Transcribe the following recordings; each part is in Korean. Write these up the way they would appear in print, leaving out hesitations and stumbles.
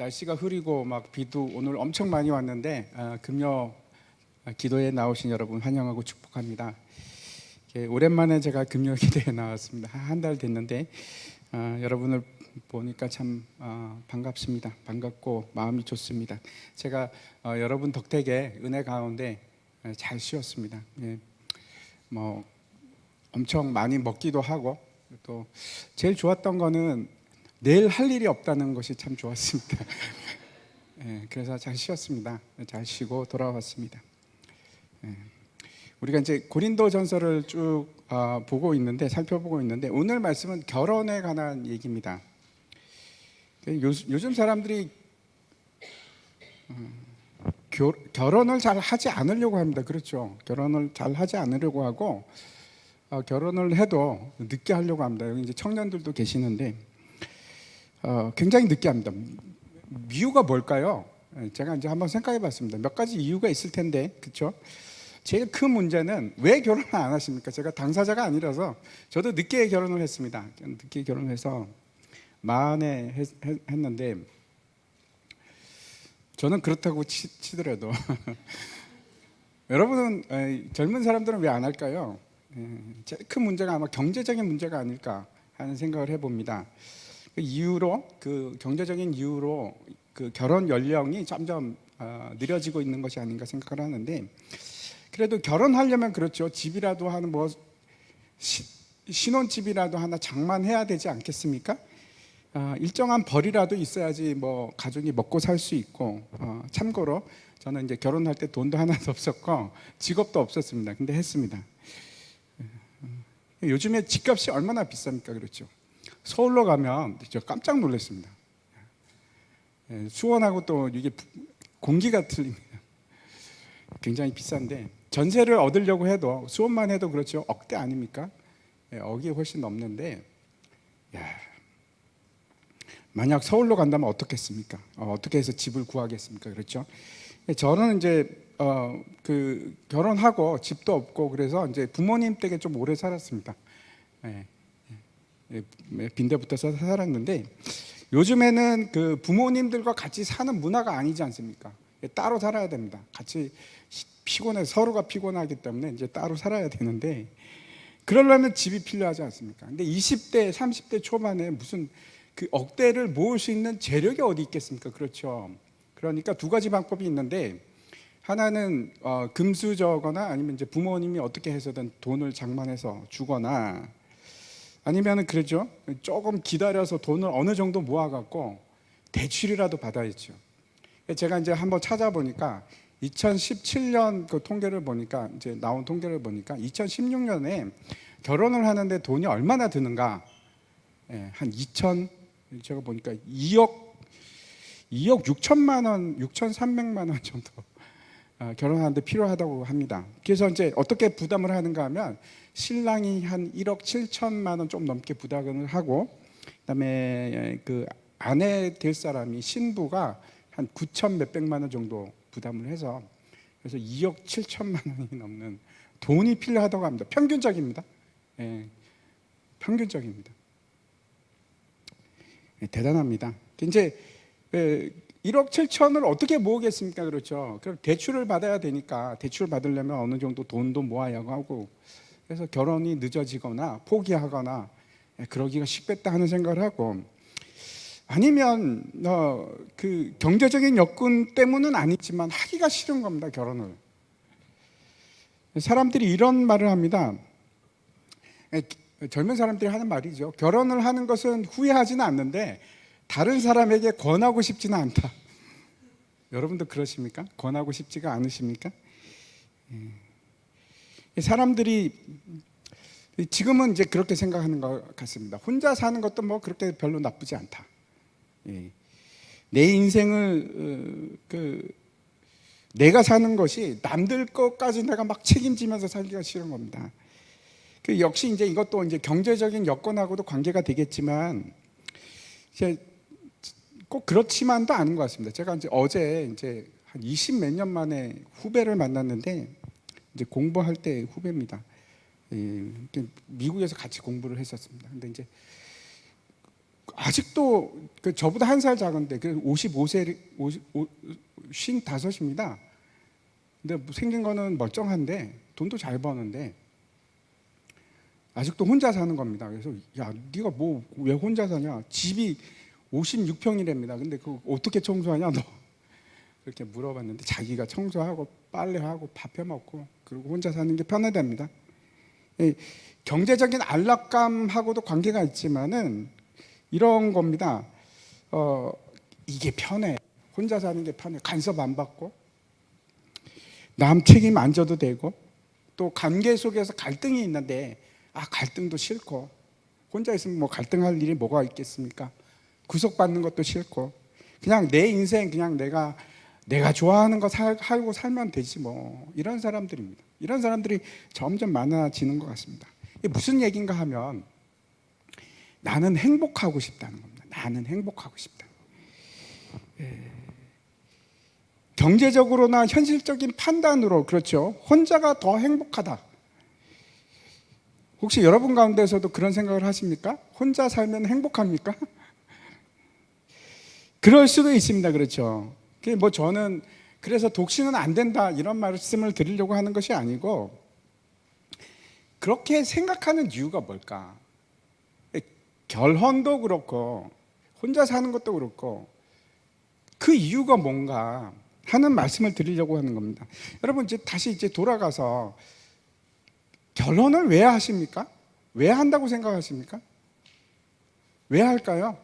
날씨가 흐리고 막 비도 오늘 엄청 많이 왔는데 금요 기도에 나오신 여러분 환영하고 축복합니다. 오랜만에 제가 금요 기도에 나왔습니다. 한 달 됐는데 여러분을 보니까 참 반갑습니다. 반갑고 마음이 좋습니다. 제가 여러분 덕택에 은혜 가운데 잘 쉬었습니다. 뭐 엄청 많이 먹기도 하고 또 제일 좋았던 거는 내일 할 일이 없다는 것이 참 좋았습니다. 그래서 잘 쉬었습니다. 잘 쉬고 돌아왔습니다. 우리가 이제 고린도전서를 쭉 보고 있는데 살펴보고 있는데 오늘 말씀은 결혼에 관한 얘기입니다. 요즘 사람들이 결혼을 잘 하지 않으려고 합니다. 그렇죠? 결혼을 잘 하지 않으려고 하고 결혼을 해도 늦게 하려고 합니다. 여기 이제 청년들도 계시는데 굉장히 늦게 합니다. 이유가 뭘까요? 제가 이제 한번 생각해 봤습니다. 몇 가지 이유가 있을 텐데, 그렇죠? 제일 큰 문제는 왜 결혼을 안 하십니까? 제가 당사자가 아니라서 저도 늦게 결혼을 했습니다. 늦게 결혼해서 만에 했는데 저는 그렇다고 치더라도 여러분은 젊은 사람들은 왜 안 할까요? 제일 큰 문제가 아마 경제적인 문제가 아닐까 하는 생각을 해봅니다. 그 이유로 그 경제적인 이유로 그 결혼 연령이 점점 느려지고 있는 것이 아닌가 생각을 하는데 그래도 결혼하려면 그렇죠. 집이라도 하는 뭐 신혼집이라도 하나 장만해야 되지 않겠습니까? 일정한 벌이라도 있어야지 뭐 가족이 먹고 살 수 있고 참고로 저는 이제 결혼할 때 돈도 하나도 없었고 직업도 없었습니다. 근데 했습니다. 요즘에 집값이 얼마나 비쌉니까? 그렇죠. 서울로 가면 저 깜짝 놀랐습니다. 수원하고 또 이게 공기가 틀립니다. 굉장히 비싼데 전세를 얻으려고 해도 수원만 해도 그렇죠. 억대 아닙니까? 억이 훨씬 넘는데 만약 서울로 간다면 어떻겠습니까? 어떻게 해서 집을 구하겠습니까? 그렇죠. 저는 이제 그 결혼하고 집도 없고 그래서 이제 부모님 댁에 좀 오래 살았습니다. 빈대부터 써서 살았는데 요즘에는 그 부모님들과 같이 사는 문화가 아니지 않습니까? 따로 살아야 됩니다. 같이 서로가 피곤하기 때문에 이제 따로 살아야 되는데 그러려면 집이 필요하지 않습니까? 근데 20대, 30대 초반에 무슨 그 억대를 모을 수 있는 재력이 어디 있겠습니까? 그렇죠. 그러니까 두 가지 방법이 있는데 하나는 금수저거나 아니면 이제 부모님이 어떻게 해서든 돈을 장만해서 주거나 아니면은 그러죠. 조금 기다려서 돈을 어느 정도 모아갖고 대출이라도 받아야죠. 제가 이제 한번 찾아보니까 2017년 그 통계를 보니까 이제 나온 통계를 보니까 2016년에 결혼을 하는데 돈이 얼마나 드는가? 한 제가 보니까 2억 6천만 원, 6,300만 원 정도 결혼하는데 필요하다고 합니다. 그래서 이제 어떻게 부담을 하는가 하면 신랑이 한 1억 7천만 원 좀 넘게 부담을 하고 그다음에 그 아내 될 사람이 신부가 한 9천 몇백만 원 정도 부담을 해서 그래서 2억 7천만 원이 넘는 돈이 필요하다고 합니다. 평균적입니다. 평균적입니다. 대단합니다. 이제 1억 7천을 어떻게 모으겠습니까? 그렇죠. 그럼 대출을 받아야 되니까 대출 받으려면 어느 정도 돈도 모아야 하고 그래서 결혼이 늦어지거나 포기하거나 그러기가 쉽겠다 하는 생각을 하고 아니면 그 경제적인 여건 때문은 아니지만 하기가 싫은 겁니다. 결혼을. 사람들이 이런 말을 합니다. 젊은 사람들이 하는 말이죠. 결혼을 하는 것은 후회하지는 않는데 다른 사람에게 권하고 싶지는 않다. 여러분도 그러십니까? 권하고 싶지가 않으십니까? 사람들이 지금은 이제 그렇게 생각하는 것 같습니다. 혼자 사는 것도 뭐 그렇게 별로 나쁘지 않다. 내 인생을 내가 사는 것이 남들 것까지 내가 막 책임지면서 살기가 싫은 겁니다. 역시 이제 이것도 이제 경제적인 여건하고도 관계가 되겠지만 이제 꼭 그렇지만도 않은 것 같습니다. 제가 이제 어제 이제 한 20 몇 년 만에 후배를 만났는데 이제 공부할 때 후배입니다. 미국에서 같이 공부를 했었습니다. 근데 이제 아직도 저보다 한 살 작은데 55세, 55입니다. 근데 생긴 거는 멀쩡한데 돈도 잘 버는데 아직도 혼자 사는 겁니다. 그래서 야, 네가 뭐 왜 혼자 사냐? 집이 56평이랍니다. 근데 그거 어떻게 청소하냐 너? 그렇게 물어봤는데 자기가 청소하고 빨래하고 밥 해먹고 그리고 혼자 사는 게 편하답니다. 경제적인 안락감하고도 관계가 있지만은 이런 겁니다. 이게 편해. 혼자 사는 게 편해. 간섭 안 받고 남 책임 안 져도 되고 또 관계 속에서 갈등이 있는데 갈등도 싫고 혼자 있으면 뭐 갈등할 일이 뭐가 있겠습니까? 구속받는 것도 싫고 그냥 내 인생 그냥 내가 좋아하는 거 살고 살면 되지 뭐 이런 사람들입니다. 이런 사람들이 점점 많아지는 것 같습니다. 이게 무슨 얘기인가 하면 나는 행복하고 싶다는 겁니다. 나는 행복하고 싶다. 경제적으로나 현실적인 판단으로 그렇죠. 혼자가 더 행복하다. 혹시 여러분 가운데서도 그런 생각을 하십니까? 혼자 살면 행복합니까? 그럴 수도 있습니다. 그렇죠. 뭐 저는 그래서 독신은 안 된다 이런 말씀을 드리려고 하는 것이 아니고 그렇게 생각하는 이유가 뭘까? 결혼도 그렇고 혼자 사는 것도 그렇고 그 이유가 뭔가 하는 말씀을 드리려고 하는 겁니다. 여러분 다시 돌아가서 결혼을 왜 하십니까? 왜 한다고 생각하십니까? 왜 할까요?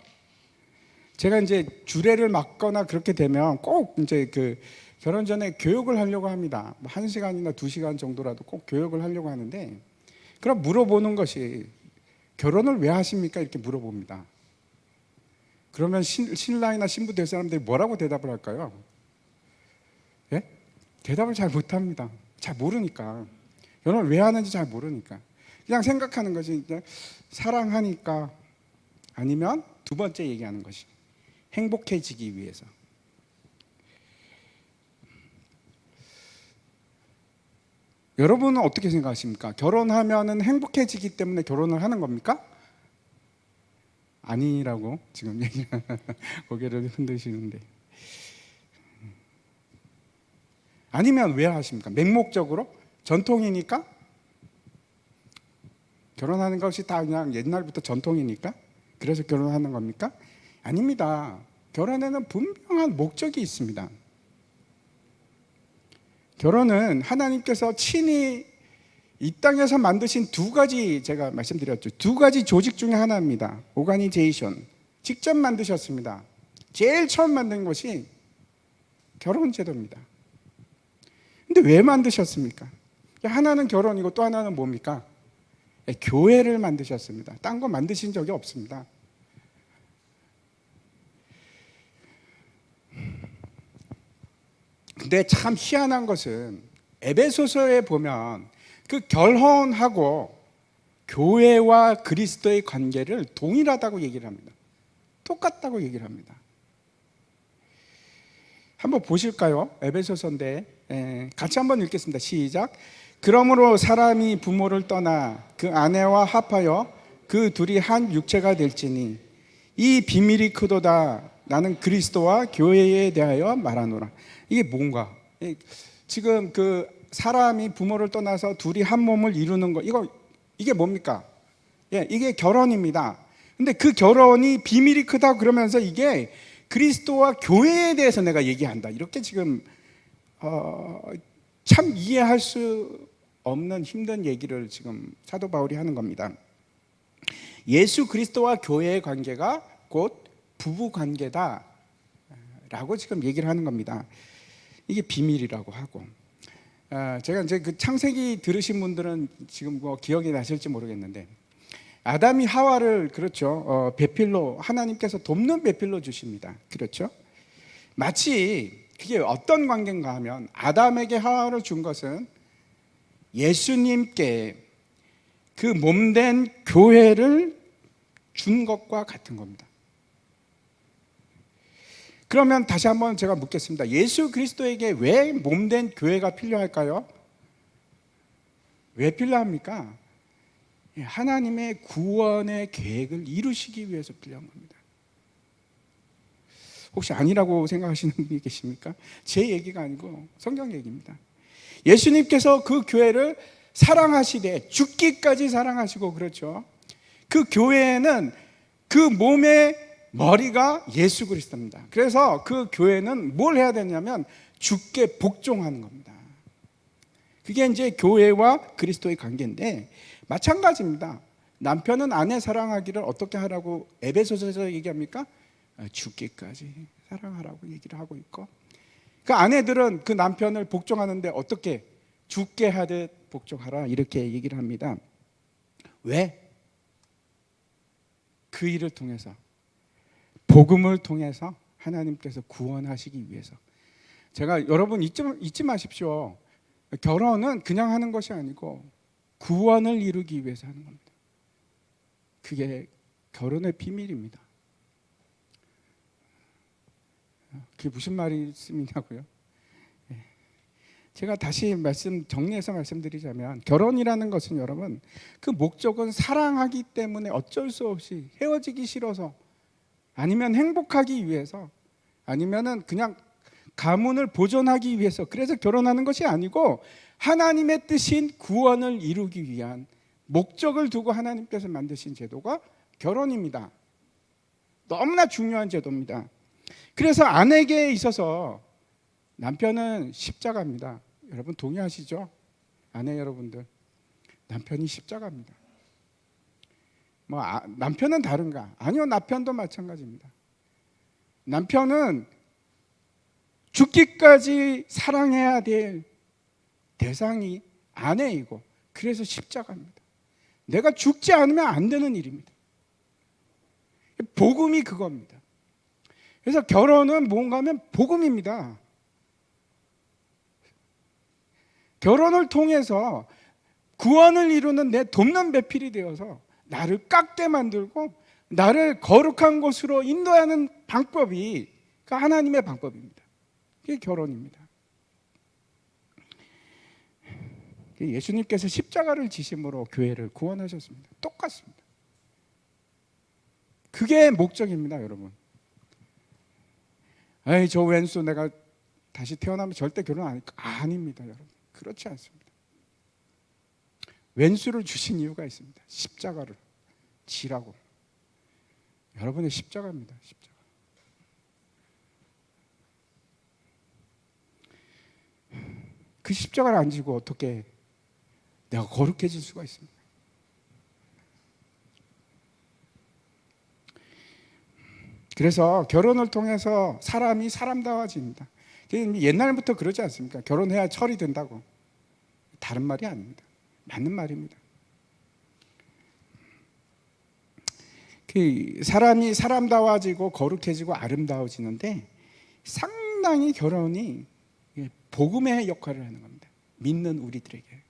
제가 주례를 맡거나 그렇게 되면 꼭 결혼 전에 교육을 하려고 합니다. 1시간이나 2시간 정도라도 꼭 교육을 하려고 하는데 그럼 물어보는 것이 결혼을 왜 하십니까? 이렇게 물어봅니다. 그러면 신랑이나 신부 될 사람들이 뭐라고 대답을 할까요? 예? 대답을 잘 못합니다. 잘 모르니까. 결혼을 왜 하는지 잘 모르니까. 그냥 생각하는 것이 사랑하니까 아니면 두 번째 얘기하는 것이 행복해지기 위해서. 여러분은 어떻게 생각하십니까? 결혼하면은 행복해지기 때문에 결혼을 하는 겁니까? 아니라고 지금 고개를 흔드시는데. 아니면 왜 하십니까? 맹목적으로? 전통이니까? 결혼하는 것이 다 그냥 옛날부터 전통이니까? 그래서 결혼하는 겁니까? 아닙니다. 결혼에는 분명한 목적이 있습니다. 결혼은 하나님께서 친히 이 땅에서 만드신 두 가지, 제가 말씀드렸죠. 두 가지 조직 중에 하나입니다. 오가니제이션. 직접 만드셨습니다. 제일 처음 만든 것이 결혼제도입니다. 근데 왜 만드셨습니까? 하나는 결혼이고 또 하나는 뭡니까? 교회를 만드셨습니다. 딴 거 만드신 적이 없습니다. 근데 참 희한한 것은 에베소서에 보면 그 결혼하고 교회와 그리스도의 관계를 동일하다고 얘기를 합니다. 똑같다고 얘기를 합니다. 한번 보실까요? 에베소서인데 같이 한번 읽겠습니다. 시작. 그러므로 사람이 부모를 떠나 그 아내와 합하여 그 둘이 한 육체가 될지니 이 비밀이 크도다. 나는 그리스도와 교회에 대하여 말하노라. 이게 뭔가? 지금 그 사람이 부모를 떠나서 둘이 한 몸을 이루는 거, 이게 뭡니까? 이게 결혼입니다. 근데 그 결혼이 비밀이 크다 그러면서 이게 그리스도와 교회에 대해서 내가 얘기한다. 이렇게 지금 참 이해할 수 없는 힘든 얘기를 지금 사도 바울이 하는 겁니다. 예수 그리스도와 교회의 관계가 곧 부부 관계다 라고 지금 얘기를 하는 겁니다. 이게 비밀이라고 하고, 제가 그 창세기 들으신 분들은 지금 뭐 기억이 나실지 모르겠는데 아담이 하와를 그렇죠, 배필로 하나님께서 돕는 배필로 주십니다. 그렇죠? 마치 그게 어떤 관계인가 하면 아담에게 하와를 준 것은 예수님께 그 몸된 교회를 준 것과 같은 겁니다. 그러면 다시 한번 제가 묻겠습니다. 예수 그리스도에게 왜 몸된 교회가 필요할까요? 왜 필요합니까? 하나님의 구원의 계획을 이루시기 위해서 필요한 겁니다. 혹시 아니라고 생각하시는 분이 계십니까? 제 얘기가 아니고 성경 얘기입니다. 예수님께서 그 교회를 사랑하시되 죽기까지 사랑하시고, 그렇죠. 그 교회는 그 몸의 머리가 예수 그리스도입니다. 그래서 그 교회는 뭘 해야 되냐면 죽게 복종하는 겁니다. 그게 이제 교회와 그리스도의 관계인데, 마찬가지입니다. 남편은 아내 사랑하기를 어떻게 하라고 에베소서에서 얘기합니까? 죽기까지 사랑하라고 얘기를 하고 있고, 그 아내들은 그 남편을 복종하는데 어떻게? 죽게 하듯 복종하라, 이렇게 얘기를 합니다. 왜? 그 일을 통해서, 복음을 통해서 하나님께서 구원하시기 위해서. 제가, 여러분 잊지 마십시오. 결혼은 그냥 하는 것이 아니고 구원을 이루기 위해서 하는 겁니다. 그게 결혼의 비밀입니다. 그게 무슨 말씀이냐고요? 제가 다시 정리해서 말씀드리자면, 결혼이라는 것은 여러분, 그 목적은 사랑하기 때문에 어쩔 수 없이 헤어지기 싫어서, 아니면 행복하기 위해서, 아니면은 그냥 가문을 보존하기 위해서, 그래서 결혼하는 것이 아니고 하나님의 뜻인 구원을 이루기 위한 목적을 두고 하나님께서 만드신 제도가 결혼입니다. 너무나 중요한 제도입니다. 그래서 아내에게 있어서 남편은 십자가입니다. 여러분 동의하시죠? 아내 여러분들, 남편이 십자가입니다. 남편은 다른가? 아니요, 남편도 마찬가지입니다. 남편은 죽기까지 사랑해야 될 대상이 아내이고, 그래서 십자가입니다. 내가 죽지 않으면 안 되는 일입니다. 복음이 그겁니다. 그래서 결혼은 뭔가 하면 복음입니다. 결혼을 통해서 구원을 이루는 내 돕는 배필이 되어서 나를 깎게 만들고 나를 거룩한 곳으로 인도하는 방법이 하나님의 방법입니다. 그게 결혼입니다. 예수님께서 십자가를 지심으로 교회를 구원하셨습니다. 똑같습니다. 그게 목적입니다, 여러분. 저 왼수 내가 다시 태어나면 절대 결혼 안 할까? 아닙니다, 여러분. 그렇지 않습니다. 왼수를 주신 이유가 있습니다. 십자가를 지라고. 여러분의 십자가입니다, 십자가. 그 십자가를 안 지고 어떻게 내가 거룩해질 수가 있습니까? 그래서 결혼을 통해서 사람이 사람다워집니다. 옛날부터 그러지 않습니까? 결혼해야 철이 된다고. 다른 말이 아닙니다. 맞는 말입니다. 사람이 사람다워지고 거룩해지고 아름다워지는데, 상당히 결혼이 복음의 역할을 하는 겁니다. 믿는 우리들에게.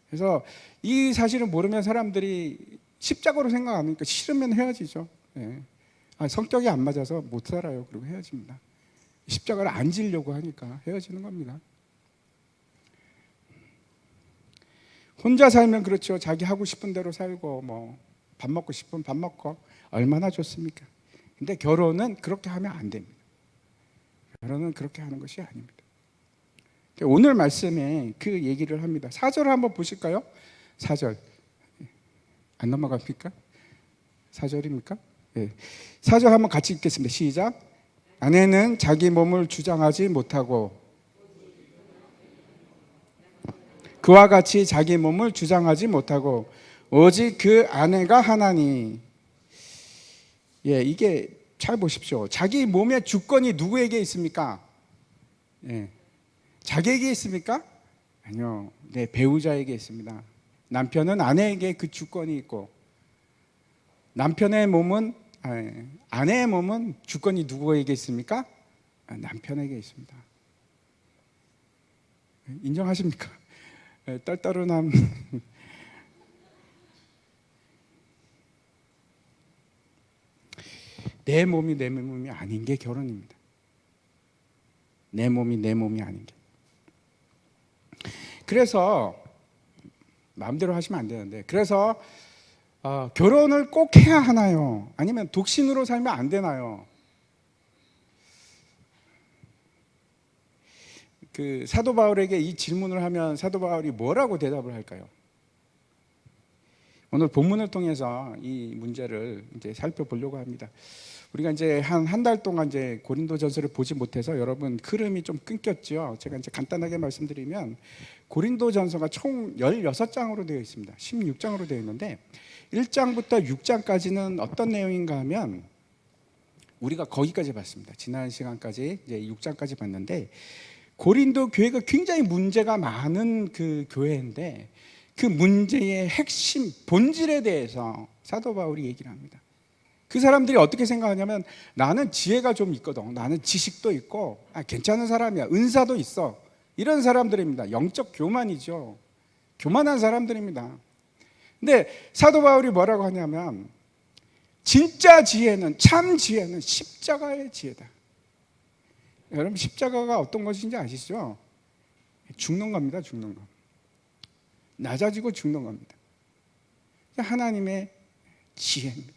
그래서 이 사실을 모르면 사람들이 십자가로 생각하니까 싫으면 헤어지죠. 성격이 안 맞아서 못 살아요. 그리고 헤어집니다. 십자가를 안 지려고 하니까 헤어지는 겁니다. 혼자 살면 그렇죠. 자기 하고 싶은 대로 살고 밥 먹고 싶으면 밥 먹고 얼마나 좋습니까? 근데 결혼은 그렇게 하면 안 됩니다. 결혼은 그렇게 하는 것이 아닙니다. 오늘 말씀에 그 얘기를 합니다. 4절을 한번 보실까요? 4절 안 넘어갑니까? 4절입니까? 네. 4절 한번 같이 읽겠습니다. 시작. 아내는 자기 몸을 주장하지 못하고 그와 같이 자기 몸을 주장하지 못하고 오직 그 아내가 하나니. 이게 잘 보십시오. 자기 몸의 주권이 누구에게 있습니까? 자기에게 있습니까? 아니요. 내 배우자에게 있습니다. 남편은 아내에게 그 주권이 있고, 아내의 몸은 주권이 누구에게 있습니까? 남편에게 있습니다. 인정하십니까? 떨떠름함. 내 몸이 내 몸이 아닌 게 결혼입니다. 내 몸이 내 몸이 아닌 게. 그래서 마음대로 하시면 안 되는데, 그래서 결혼을 꼭 해야 하나요? 아니면 독신으로 살면 안 되나요? 그 사도 바울에게 이 질문을 하면 사도 바울이 뭐라고 대답을 할까요? 오늘 본문을 통해서 이 문제를 이제 살펴보려고 합니다. 우리가 이제 한 달 동안 이제 고린도전서를 보지 못해서 여러분 흐름이 좀 끊겼죠. 제가 이제 간단하게 말씀드리면 고린도전서가 총 16장으로 되어 있습니다. 16장으로 되어 있는데 1장부터 6장까지는 어떤 내용인가 하면 우리가 거기까지 봤습니다. 지난 시간까지 이제 6장까지 봤는데 고린도 교회가 굉장히 문제가 많은 그 교회인데 그 문제의 핵심, 본질에 대해서 사도 바울이 얘기를 합니다. 그 사람들이 어떻게 생각하냐면 나는 지혜가 좀 있거든. 나는 지식도 있고 괜찮은 사람이야. 은사도 있어. 이런 사람들입니다. 영적 교만이죠. 교만한 사람들입니다. 근데 사도 바울이 뭐라고 하냐면 진짜 지혜는, 참 지혜는 십자가의 지혜다. 여러분 십자가가 어떤 것인지 아시죠? 죽는 겁니다. 죽는 거. 낮아지고 죽는 겁니다. 하나님의 지혜입니다.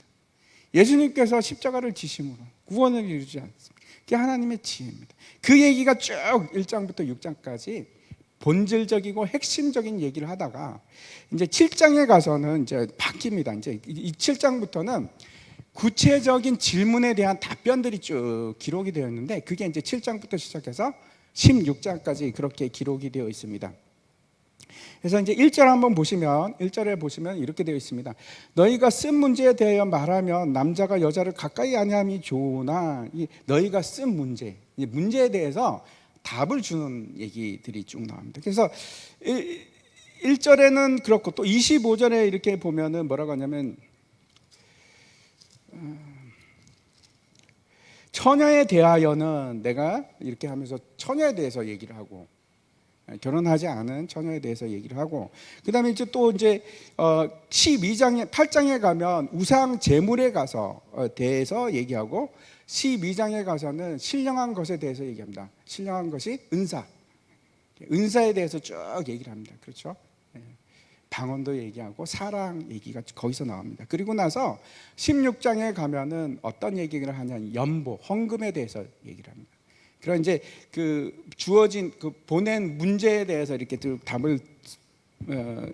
예수님께서 십자가를 지심으로 구원을 이루지 않습니다. 그게 하나님의 지혜입니다. 그 얘기가 쭉 1장부터 6장까지 본질적이고 핵심적인 얘기를 하다가 이제 7장에 가서는 이제 바뀝니다. 이제 이 7장부터는 구체적인 질문에 대한 답변들이 쭉 기록이 되어 있는데 그게 이제 7장부터 시작해서 16장까지 그렇게 기록이 되어 있습니다. 그래서 이제 1절 한번 보시면 1절에 보시면 이렇게 되어 있습니다. 너희가 쓴 문제에 대하여 말하면 남자가 여자를 가까이 아니함이 좋으나 이 너희가 쓴 문제, 이 문제에 대해서 답을 주는 얘기들이 쭉 나옵니다. 그래서 1절에는 그렇고 또 25절에 이렇게 보면은 뭐라고 하냐면 처녀에 대하여는 내가 이렇게 하면서 처녀에 대해서 얘기를 하고 결혼하지 않은 처녀에 대해서 얘기를 하고 그다음에 이제 또 이제 12장에 8장에 가면 우상 제물에 가서 대해서 얘기하고 12장에 가서는 신령한 것에 대해서 얘기합니다. 신령한 것이 은사에 대해서 쭉 얘기를 합니다. 그렇죠? 방언도 얘기하고 사랑 얘기가 거기서 나옵니다. 그리고 나서 16장에 가면은 어떤 얘기를 하냐면 연보, 헌금에 대해서 얘기를 합니다. 그런 이제 그 주어진 그 보낸 문제에 대해서 이렇게 답을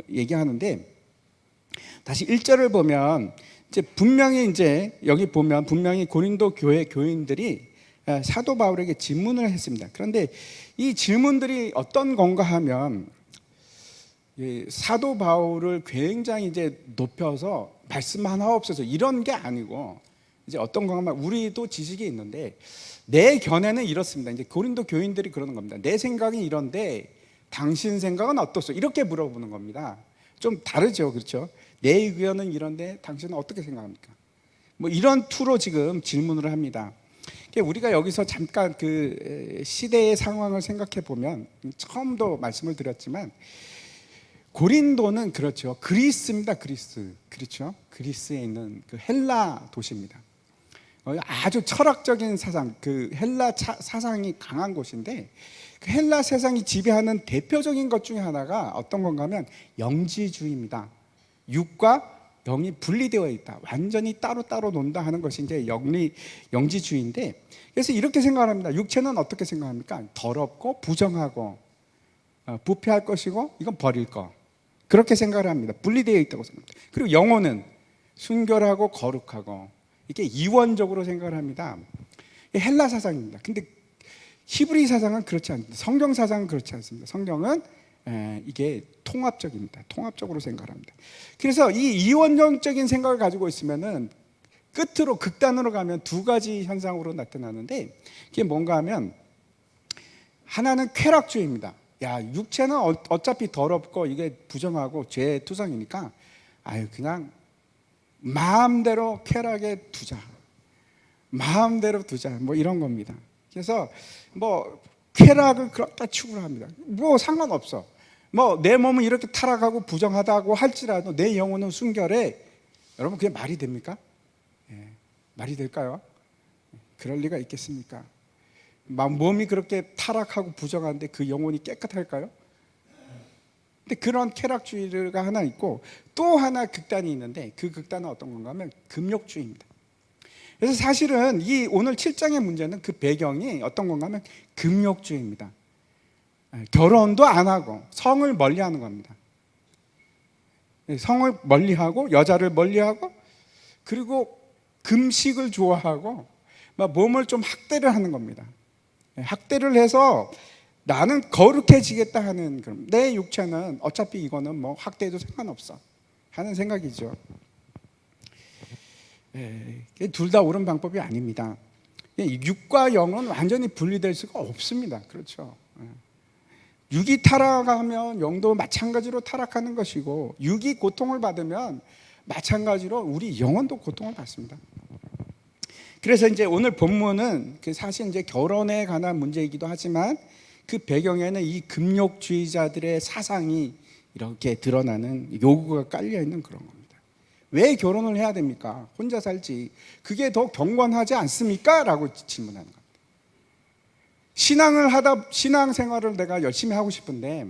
얘기하는데 다시 1절을 보면 이제 분명히 이제 여기 보면 분명히 고린도 교회 교인들이 사도 바울에게 질문을 했습니다. 그런데 이 질문들이 어떤 건가 하면 사도 바울을 굉장히 이제 높여서 말씀하옵소서 이런 게 아니고 이제 어떤 건가 하면 우리도 지식이 있는데 내 견해는 이렇습니다. 이제 고린도 교인들이 그러는 겁니다. 내 생각이 이런데 당신 생각은 어떻소? 이렇게 물어보는 겁니다. 좀 다르죠, 그렇죠? 내 의견은 이런데 당신은 어떻게 생각합니까? 뭐 이런 투로 지금 질문을 합니다. 우리가 여기서 잠깐 그 시대의 상황을 생각해 보면 처음도 말씀을 드렸지만 고린도는 그렇죠. 그리스입니다. 그리스. 그렇죠? 그리스에 있는 그 헬라 도시입니다. 아주 철학적인 사상, 그 헬라 사상이 강한 곳인데 그 헬라 세상이 지배하는 대표적인 것 중에 하나가 어떤 건가 하면 영지주의입니다. 육과 영이 분리되어 있다. 완전히 따로따로 논다 하는 것이 이제 영지주의인데 그래서 이렇게 생각합니다. 육체는 어떻게 생각합니까? 더럽고 부정하고 부패할 것이고 이건 버릴 거. 그렇게 생각을 합니다. 분리되어 있다고 생각합니다. 그리고 영혼은 순결하고 거룩하고 이게 이원적으로 생각을 합니다. 헬라 사상입니다. 근데 히브리 사상은 그렇지 않습니다. 성경 사상은 그렇지 않습니다. 성경은 이게 통합적입니다. 통합적으로 생각을 합니다. 그래서 이 이원적인 생각을 가지고 있으면은 끝으로 극단으로 가면 두 가지 현상으로 나타나는데 이게 뭔가 하면 하나는 쾌락주의입니다. 야, 육체는 어차피 더럽고 이게 부정하고 죄투성이니까 그냥 마음대로 쾌락에 두자. 마음대로 두자. 뭐 이런 겁니다. 그래서 뭐 쾌락을 그렇다 추구를 합니다. 뭐 상관없어. 뭐 내 몸은 이렇게 타락하고 부정하다고 할지라도 내 영혼은 순결해. 여러분 그게 말이 됩니까? 말이 될까요? 그럴 리가 있겠습니까? 몸이 그렇게 타락하고 부정한데 그 영혼이 깨끗할까요? 근데 그런 쾌락주의가 하나 있고 또 하나 극단이 있는데 그 극단은 어떤 건가 하면 금욕주의입니다. 그래서 사실은 이 오늘 7장의 문제는 그 배경이 어떤 건가 하면 금욕주의입니다. 결혼도 안 하고 성을 멀리하는 겁니다. 성을 멀리하고 여자를 멀리하고 그리고 금식을 좋아하고 막 몸을 좀 학대를 하는 겁니다. 학대를 해서 나는 거룩해지겠다 하는 그런, 내 육체는 어차피 이거는 뭐 학대해도 상관없어 하는 생각이죠. 둘 다 옳은 방법이 아닙니다. 육과 영은 완전히 분리될 수가 없습니다. 그렇죠. 육이 타락하면 영도 마찬가지로 타락하는 것이고, 육이 고통을 받으면 마찬가지로 우리 영혼도 고통을 받습니다. 그래서 이제 오늘 본문은 사실 이제 결혼에 관한 문제이기도 하지만 그 배경에는 이 금욕주의자들의 사상이 이렇게 드러나는 요구가 깔려 있는 그런 겁니다. 왜 결혼을 해야 됩니까? 혼자 살지. 그게 더 경건하지 않습니까? 라고 질문하는 겁니다. 신앙생활을 내가 열심히 하고 싶은데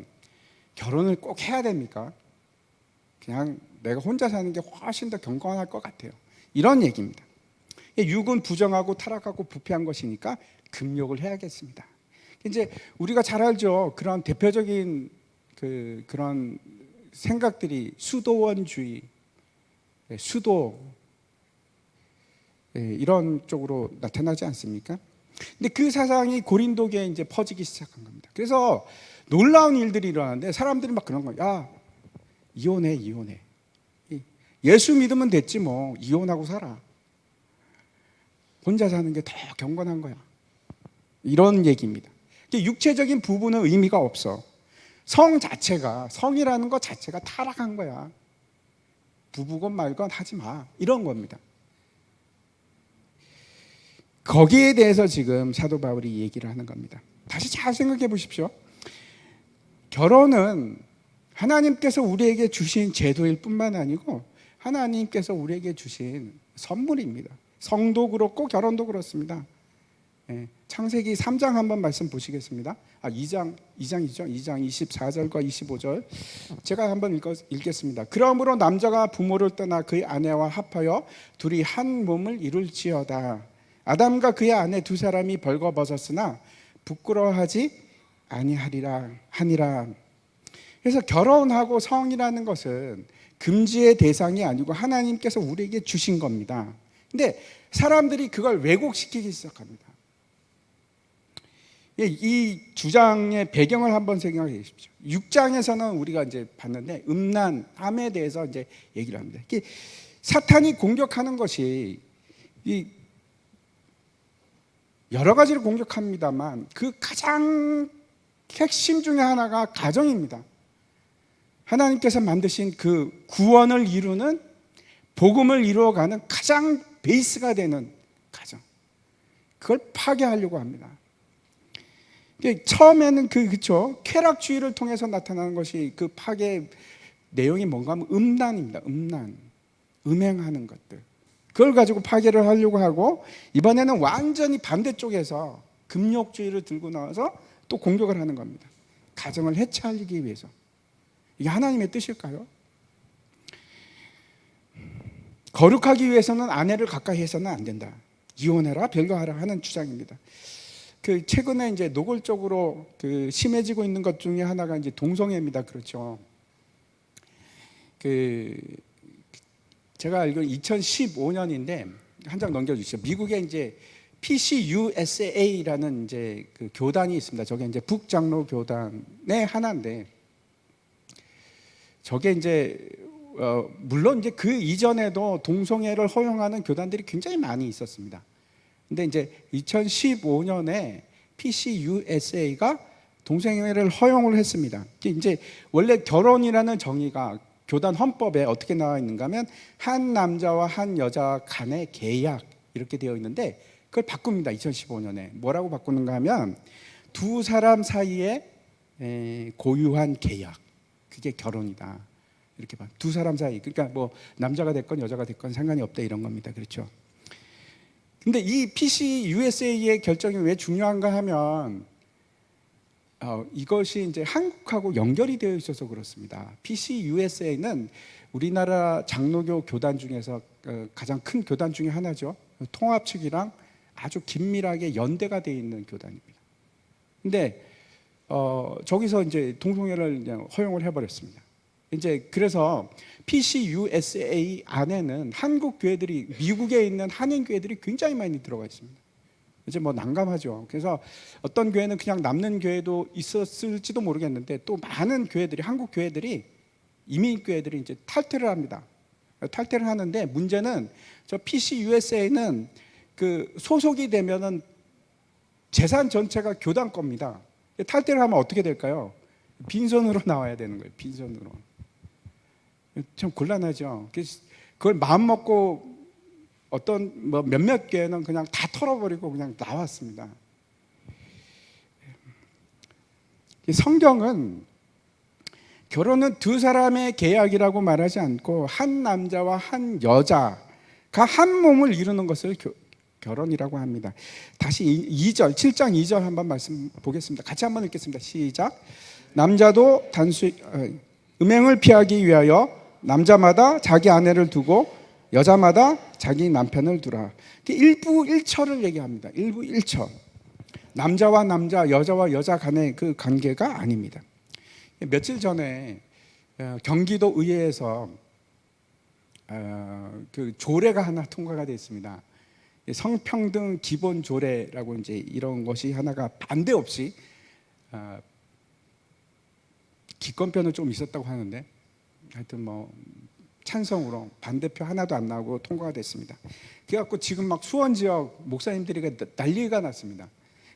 결혼을 꼭 해야 됩니까? 그냥 내가 혼자 사는 게 훨씬 더 경건할 것 같아요. 이런 얘기입니다. 육은 부정하고 타락하고 부패한 것이니까 금욕을 해야겠습니다. 이제 우리가 잘 알죠. 그런 대표적인 그런 생각들이 수도원주의, 수도 이런 쪽으로 나타나지 않습니까? 근데 그 사상이 고린도교에 이제 퍼지기 시작한 겁니다. 그래서 놀라운 일들이 일어나는데 사람들이 막 그런 거예요. 야, 이혼해. 예수 믿으면 됐지 뭐. 이혼하고 살아. 혼자 사는 게 더 경건한 거야. 이런 얘기입니다. 육체적인 부분은 의미가 없어. 성이라는 것 자체가 타락한 거야. 부부건 말건 하지 마. 이런 겁니다. 거기에 대해서 지금 사도 바울이 얘기를 하는 겁니다. 다시 잘 생각해 보십시오. 결혼은 하나님께서 우리에게 주신 제도일 뿐만 아니고 하나님께서 우리에게 주신 선물입니다. 성도 그렇고 결혼도 그렇습니다. 창세기 3장 한번 말씀 보시겠습니다. 2장이죠. 2장 24절과 25절 제가 한번 읽겠습니다. 그러므로 남자가 부모를 떠나 그의 아내와 합하여 둘이 한 몸을 이룰지어다. 아담과 그의 아내 두 사람이 벌거벗었으나 부끄러워하지 아니하리라 하니라. 그래서 결혼하고 성이라는 것은 금지의 대상이 아니고 하나님께서 우리에게 주신 겁니다. 근데 사람들이 그걸 왜곡시키기 시작합니다. 이 주장의 배경을 한번 생각해 보십시오. 6장에서는 우리가 이제 봤는데 암에 대해서 이제 얘기를 합니다. 사탄이 공격하는 것이 여러 가지를 공격합니다만 그 가장 핵심 중에 하나가 가정입니다. 하나님께서 만드신 그 구원을 이루는 복음을 이루어가는 가장 베이스가 되는 가정, 그걸 파괴하려고 합니다. 처음에는 그렇죠. 쾌락주의를 통해서 나타나는 것이 그 파괴 내용이 뭔가 하면 음란입니다. 음행하는 것들, 그걸 가지고 파괴를 하려고 하고, 이번에는 완전히 반대쪽에서 금욕주의를 들고 나와서 또 공격을 하는 겁니다. 가정을 해체하기 위해서. 이게 하나님의 뜻일까요? 거룩하기 위해서는 아내를 가까이 해서는 안 된다. 이혼해라, 별거하라 하는 주장입니다. 최근에 이제 노골적으로 심해지고 있는 것 중에 하나가 이제 동성애입니다. 그렇죠. 제가 알기로 2015년인데 한 장 넘겨주시죠. 미국에 이제 PCUSA라는 이제 그 교단이 있습니다. 저게 이제 북장로 교단의 하나인데, 저게 이제 물론 이제 그 이전에도 동성애를 허용하는 교단들이 굉장히 많이 있었습니다. 근데 이제 2015년에 PCUSA가 동성애를 허용을 했습니다. 이제 원래 결혼이라는 정의가 교단 헌법에 어떻게 나와 있는가 하면 한 남자와 한 여자 간의 계약 이렇게 되어 있는데, 그걸 바꿉니다. 2015년에 뭐라고 바꾸는가 하면 두 사람 사이에 고유한 계약, 그게 결혼이다. 이렇게 봐. 두 사람 사이, 그러니까 뭐 남자가 됐건 여자가 됐건 상관이 없다 이런 겁니다. 그렇죠. 근데 이 PCUSA의 결정이 왜 중요한가 하면 이것이 이제 한국하고 연결이 되어 있어서 그렇습니다. PCUSA는 우리나라 장로교 교단 중에서 가장 큰 교단 중에 하나죠. 통합 측이랑 아주 긴밀하게 연대가 되어 있는 교단입니다. 근데 저기서 이제 동성애를 그냥 허용을 해버렸습니다. 이제 그래서 PCUSA 안에는 한국 교회들이, 미국에 있는 한인 교회들이 굉장히 많이 들어가 있습니다. 이제 뭐 난감하죠. 그래서 어떤 교회는 그냥 남는 교회도 있었을지도 모르겠는데, 또 많은 교회들이, 한국 교회들이, 이민 교회들이 이제 탈퇴를 합니다. 탈퇴를 하는데, 문제는 저 PCUSA는 그 소속이 되면은 재산 전체가 교단 겁니다. 탈퇴를 하면 어떻게 될까요? 빈손으로 나와야 되는 거예요. 빈손으로. 참 곤란하죠. 그걸 마음 먹고 어떤 뭐 몇몇 교회는 그냥 다 털어버리고 그냥 나왔습니다. 성경은 결혼은 두 사람의 계약이라고 말하지 않고 한 남자와 한 여자가 한 몸을 이루는 것을 결혼이라고 합니다. 다시 2절, 7장 2절 한번 말씀 보겠습니다. 같이 한번 읽겠습니다. 시작. 남자도 음행을 피하기 위하여 남자마다 자기 아내를 두고 여자마다 자기 남편을 두라. 일부 1처를 얘기합니다. 일부 1처. 남자와 남자, 여자와 여자 간의 그 관계가 아닙니다. 며칠 전에 경기도 의회에서 그 조례가 하나 통과가 됐습니다. 성평등 기본 조례라고 이제 이런 것이 하나가 반대 없이 기권표는 좀 있었다고 하는데, 하여튼 뭐 찬성으로 반대표 하나도 안 나오고 통과가 됐습니다. 그래갖고 지금 막 수원 지역 목사님들이 난리가 났습니다.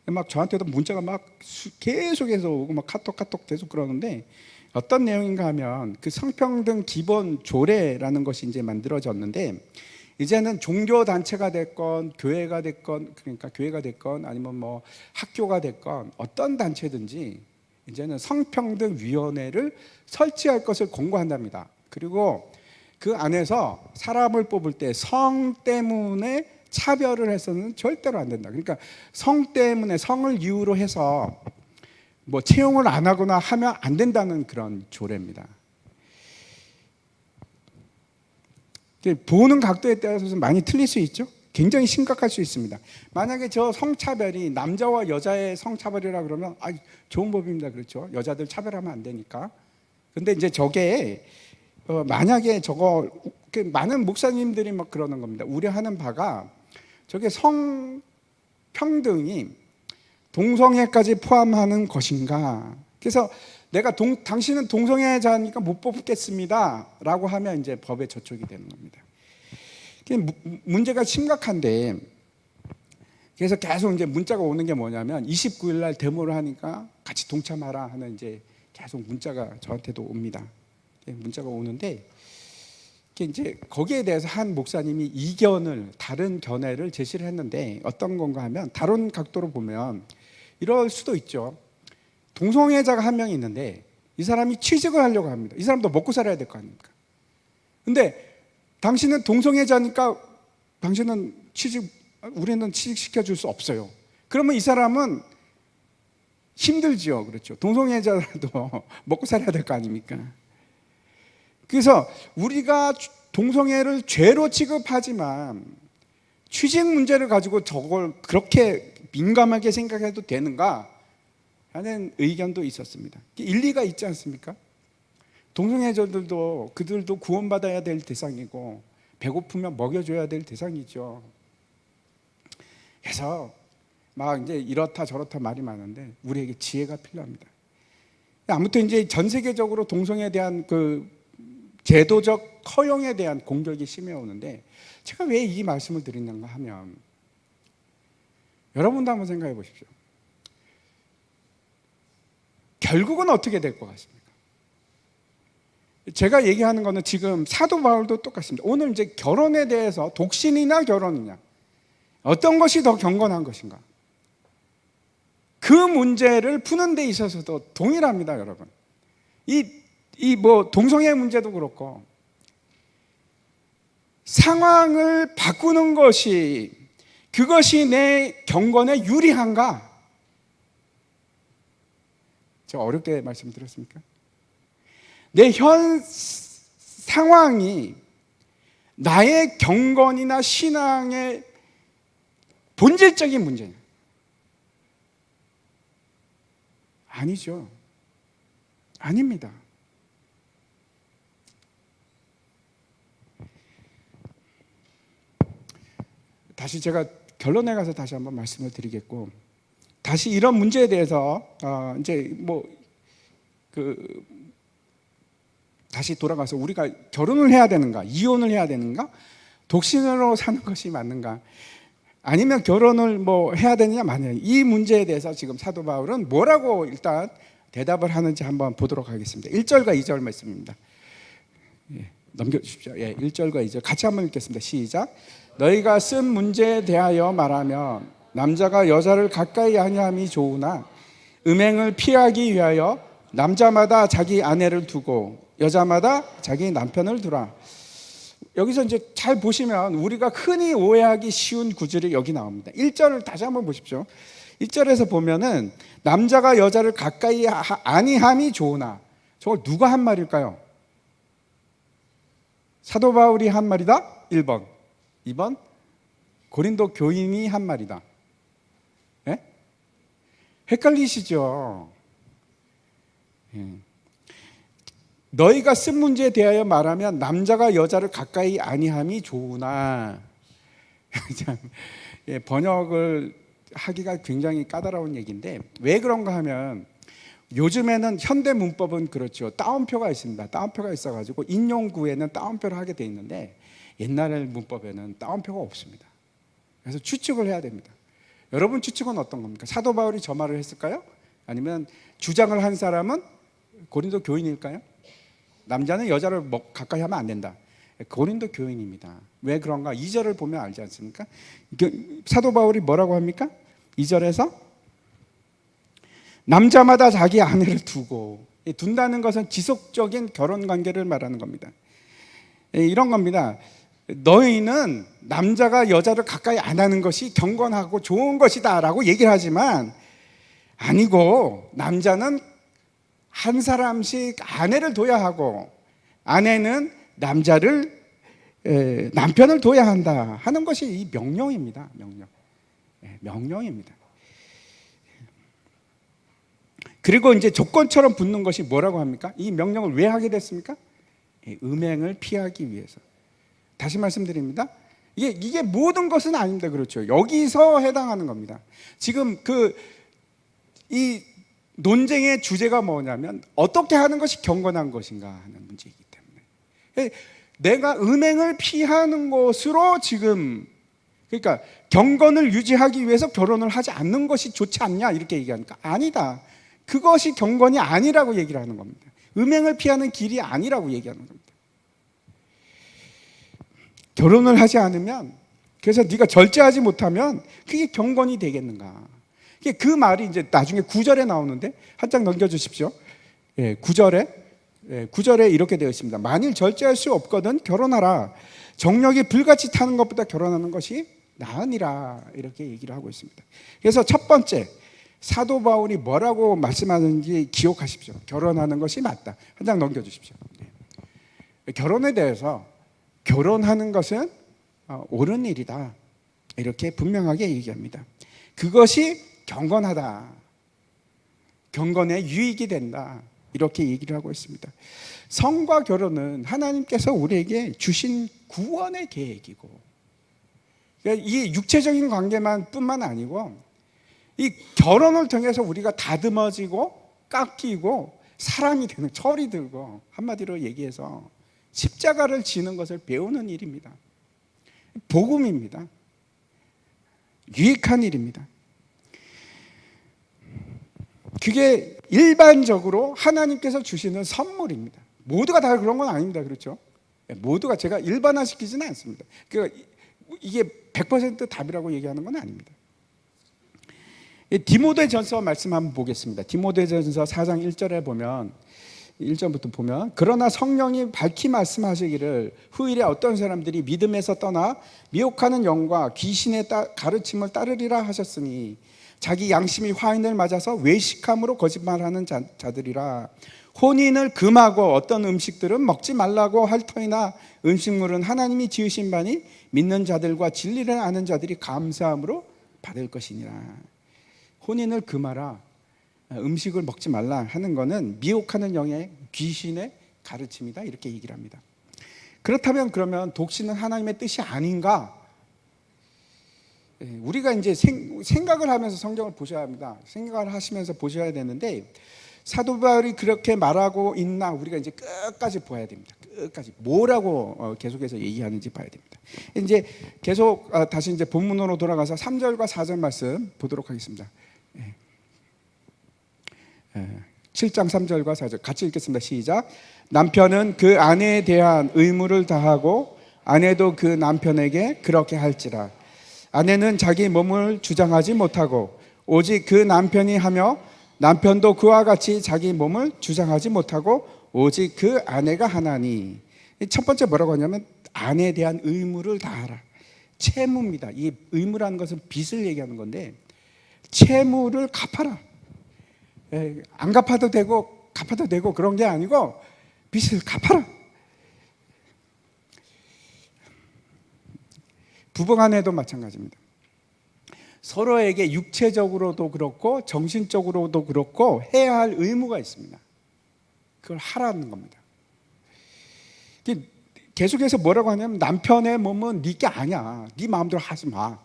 막 저한테도 문자가 막 계속해서 오고 막 카톡 계속 그러는데, 어떤 내용인가 하면 그 성평등 기본 조례라는 것이 이제 만들어졌는데, 이제는 종교 단체가 됐건 교회가 됐건, 그러니까 교회가 됐건 아니면 뭐 학교가 됐건 어떤 단체든지 이제는 성평등 위원회를 설치할 것을 권고한답니다. 그리고 그 안에서 사람을 뽑을 때 성 때문에 차별을 해서는 절대로 안 된다. 그러니까 성 때문에, 성을 이유로 해서 뭐 채용을 안 하거나 하면 안 된다는 그런 조례입니다. 보는 각도에 따라서 많이 틀릴 수 있죠. 굉장히 심각할 수 있습니다. 만약에 저 성차별이 남자와 여자의 성차별이라 그러면 좋은 법입니다. 그렇죠. 여자들 차별하면 안 되니까. 근데 이제 저게 만약에 저거 많은 목사님들이 막 그러는 겁니다. 우려하는 바가 저게 성평등이 동성애까지 포함하는 것인가. 그래서 내가 당신은 동성애자니까 못 뽑겠습니다 라고 하면 이제 법에 저촉이 되는 겁니다. 문제가 심각한데, 그래서 계속 이제 문자가 오는 게 뭐냐면 29일 날 데모를 하니까 같이 동참하라 하는 이제 계속 문자가 저한테도 옵니다. 문자가 오는데, 이제 거기에 대해서 한 목사님이 다른 견해를 제시를 했는데, 어떤 건가 하면, 다른 각도로 보면 이럴 수도 있죠. 동성애자가 한 명이 있는데 이 사람이 취직을 하려고 합니다. 이 사람도 먹고 살아야 될 거 아닙니까? 근데 당신은 동성애자니까 우리는 취직시켜 줄 수 없어요. 그러면 이 사람은 힘들지요. 그렇죠. 동성애자라도 먹고 살아야 될 거 아닙니까? 그래서 우리가 동성애를 죄로 취급하지만 취직 문제를 가지고 저걸 그렇게 민감하게 생각해도 되는가 하는 의견도 있었습니다. 일리가 있지 않습니까? 동성애자들도 그들도 구원받아야 될 대상이고 배고프면 먹여줘야 될 대상이죠. 그래서 막 이제 이렇다 저렇다 말이 많은데 우리에게 지혜가 필요합니다. 아무튼 이제 전 세계적으로 동성애에 대한 그 제도적 허용에 대한 공격이 심해오는데, 제가 왜 이 말씀을 드리는가 하면, 여러분도 한번 생각해 보십시오. 결국은 어떻게 될 것 같습니까? 제가 얘기하는 거는 지금 사도 바울도 똑같습니다. 오늘 이제 결혼에 대해서 독신이나 결혼이냐, 어떤 것이 더 경건한 것인가, 그 문제를 푸는 데 있어서도 동일합니다, 여러분. 뭐 동성애 문제도 그렇고, 상황을 바꾸는 것이, 그것이 내 경건에 유리한가? 제가 어렵게 말씀드렸습니까? 내 현 상황이 나의 경건이나 신앙의 본질적인 문제냐? 아니죠. 아닙니다. 다시 제가 결론에 가서 다시 한번 말씀을 드리겠고, 다시 이런 문제에 대해서 이제 다시 돌아가서 우리가 결혼을 해야 되는가, 이혼을 해야 되는가, 독신으로 사는 것이 맞는가, 아니면 결혼을 해야 되느냐 마느냐, 이 문제에 대해서 지금 사도 바울은 뭐라고 일단 대답을 하는지 한번 보도록 하겠습니다. 1절과 2절 말씀입니다. 넘겨주십시오. 1절과 2절 같이 한번 읽겠습니다. 시작. 너희가 쓴 문제에 대하여 말하면 남자가 여자를 가까이 아니함이 좋으나 음행을 피하기 위하여 남자마다 자기 아내를 두고 여자마다 자기 남편을 두라. 여기서 이제 잘 보시면 우리가 흔히 오해하기 쉬운 구절이 여기 나옵니다. 1절을 다시 한번 보십시오. 1절에서 보면은 남자가 여자를 가까이 아니함이 좋으나, 저걸 누가 한 말일까요? 사도 바울이 한 말이다? 1번. 2번 고린도 교인이 한 말이다. 예? 헷갈리시죠? 예. 너희가 쓴 문제에 대하여 말하면 남자가 여자를 가까이 아니함이 좋으나 번역을 하기가 굉장히 까다로운 얘기인데, 왜 그런가 하면 요즘에는 현대 문법은 그렇죠. 따옴표가 있습니다. 따옴표가 있어가지고 인용구에는 따옴표를 하게 돼 있는데, 옛날 문법에는 따옴표가 없습니다. 그래서 추측을 해야 됩니다. 여러분 추측은 어떤 겁니까? 사도 바울이 저 말을 했을까요? 아니면 주장을 한 사람은 고린도 교인일까요? 남자는 여자를 가까이 하면 안 된다. 고린도 교인입니다. 왜 그런가? 2절을 보면 알지 않습니까? 사도 바울이 뭐라고 합니까? 2절에서 남자마다 자기 아내를 두고, 둔다는 것은 지속적인 결혼 관계를 말하는 겁니다. 이런 겁니다. 너희는 남자가 여자를 가까이 안 하는 것이 경건하고 좋은 것이다 라고 얘기를 하지만, 아니고 남자는 한 사람씩 아내를 둬야 하고 아내는 남편을 둬야 한다 하는 것이 이 명령입니다. 명령입니다. 그리고 이제 조건처럼 붙는 것이 뭐라고 합니까? 이 명령을 왜 하게 됐습니까? 음행을 피하기 위해서. 다시 말씀드립니다. 이게 모든 것은 아닙니다. 그렇죠. 여기서 해당하는 겁니다. 지금 이 논쟁의 주제가 뭐냐면 어떻게 하는 것이 경건한 것인가 하는 문제이기 때문에, 내가 음행을 피하는 것으로 지금, 그러니까 경건을 유지하기 위해서 결혼을 하지 않는 것이 좋지 않냐 이렇게 얘기하니까, 아니다. 그것이 경건이 아니라고 얘기를 하는 겁니다. 음행을 피하는 길이 아니라고 얘기하는 겁니다. 결혼을 하지 않으면, 그래서 네가 절제하지 못하면 그게 경건이 되겠는가? 그 말이 이제 나중에 9절에 나오는데, 한 장 넘겨주십시오. 9절에 이렇게 되어 있습니다. 만일 절제할 수 없거든 결혼하라. 정력이 불같이 타는 것보다 결혼하는 것이 나으니라. 이렇게 얘기를 하고 있습니다. 그래서 첫 번째, 사도 바울이 뭐라고 말씀하는지 기억하십시오. 결혼하는 것이 맞다. 한 장 넘겨주십시오. 결혼에 대해서, 결혼하는 것은 옳은 일이다. 이렇게 분명하게 얘기합니다. 그것이 경건하다. 경건에 유익이 된다. 이렇게 얘기를 하고 있습니다. 성과 결혼은 하나님께서 우리에게 주신 구원의 계획이고, 그러니까 이 육체적인 관계만 뿐만 아니고 이 결혼을 통해서 우리가 다듬어지고 깎이고 사람이 되는, 철이 들고, 한마디로 얘기해서 십자가를 지는 것을 배우는 일입니다. 복음입니다. 유익한 일입니다. 그게 일반적으로 하나님께서 주시는 선물입니다. 모두가 다 그런 건 아닙니다. 그렇죠? 모두가, 제가 일반화시키지는 않습니다. 이게 100% 답이라고 얘기하는 건 아닙니다. 디모데전서 말씀 한번 보겠습니다. 디모데전서 4장 1절에 보면, 1절부터 보면, 그러나 성령이 밝히 말씀하시기를 후일에 어떤 사람들이 믿음에서 떠나 미혹하는 영과 귀신의 가르침을 따르리라 하셨으니 자기 양심이 화인을 맞아서 외식함으로 거짓말하는 자들이라. 혼인을 금하고 어떤 음식들은 먹지 말라고 할 터이나 음식물은 하나님이 지으신 바니 믿는 자들과 진리를 아는 자들이 감사함으로 받을 것이니라. 혼인을 금하라. 음식을 먹지 말라 하는 것은 미혹하는 영의 귀신의 가르침이다 이렇게 얘기를 합니다. 그렇다면 그러면 독신은 하나님의 뜻이 아닌가? 우리가 이제 생각을 하면서 성경을 보셔야 합니다. 생각을 하시면서 보셔야 되는데 사도 바울이 그렇게 말하고 있나 우리가 이제 끝까지 봐야 됩니다. 끝까지 뭐라고 계속해서 얘기하는지 봐야 됩니다. 이제 계속 다시 이제 본문으로 돌아가서 3절과 4절 말씀 보도록 하겠습니다. 7장 3절과 4절 같이 읽겠습니다. 시작. 남편은 그 아내에 대한 의무를 다하고 아내도 그 남편에게 그렇게 할지라. 아내는 자기 몸을 주장하지 못하고 오직 그 남편이 하며 남편도 그와 같이 자기 몸을 주장하지 못하고 오직 그 아내가 하나니. 첫 번째 뭐라고 하냐면 아내에 대한 의무를 다하라. 채무입니다. 이 의무라는 것은 빚을 얘기하는 건데 채무를 갚아라. 안 갚아도 되고 그런 게 아니고 빚을 갚아라. 부부간에도 마찬가지입니다. 서로에게 육체적으로도 그렇고 정신적으로도 그렇고 해야 할 의무가 있습니다. 그걸 하라는 겁니다. 계속해서 뭐라고 하냐면 남편의 몸은 네 게 아니야. 네 마음대로 하지 마.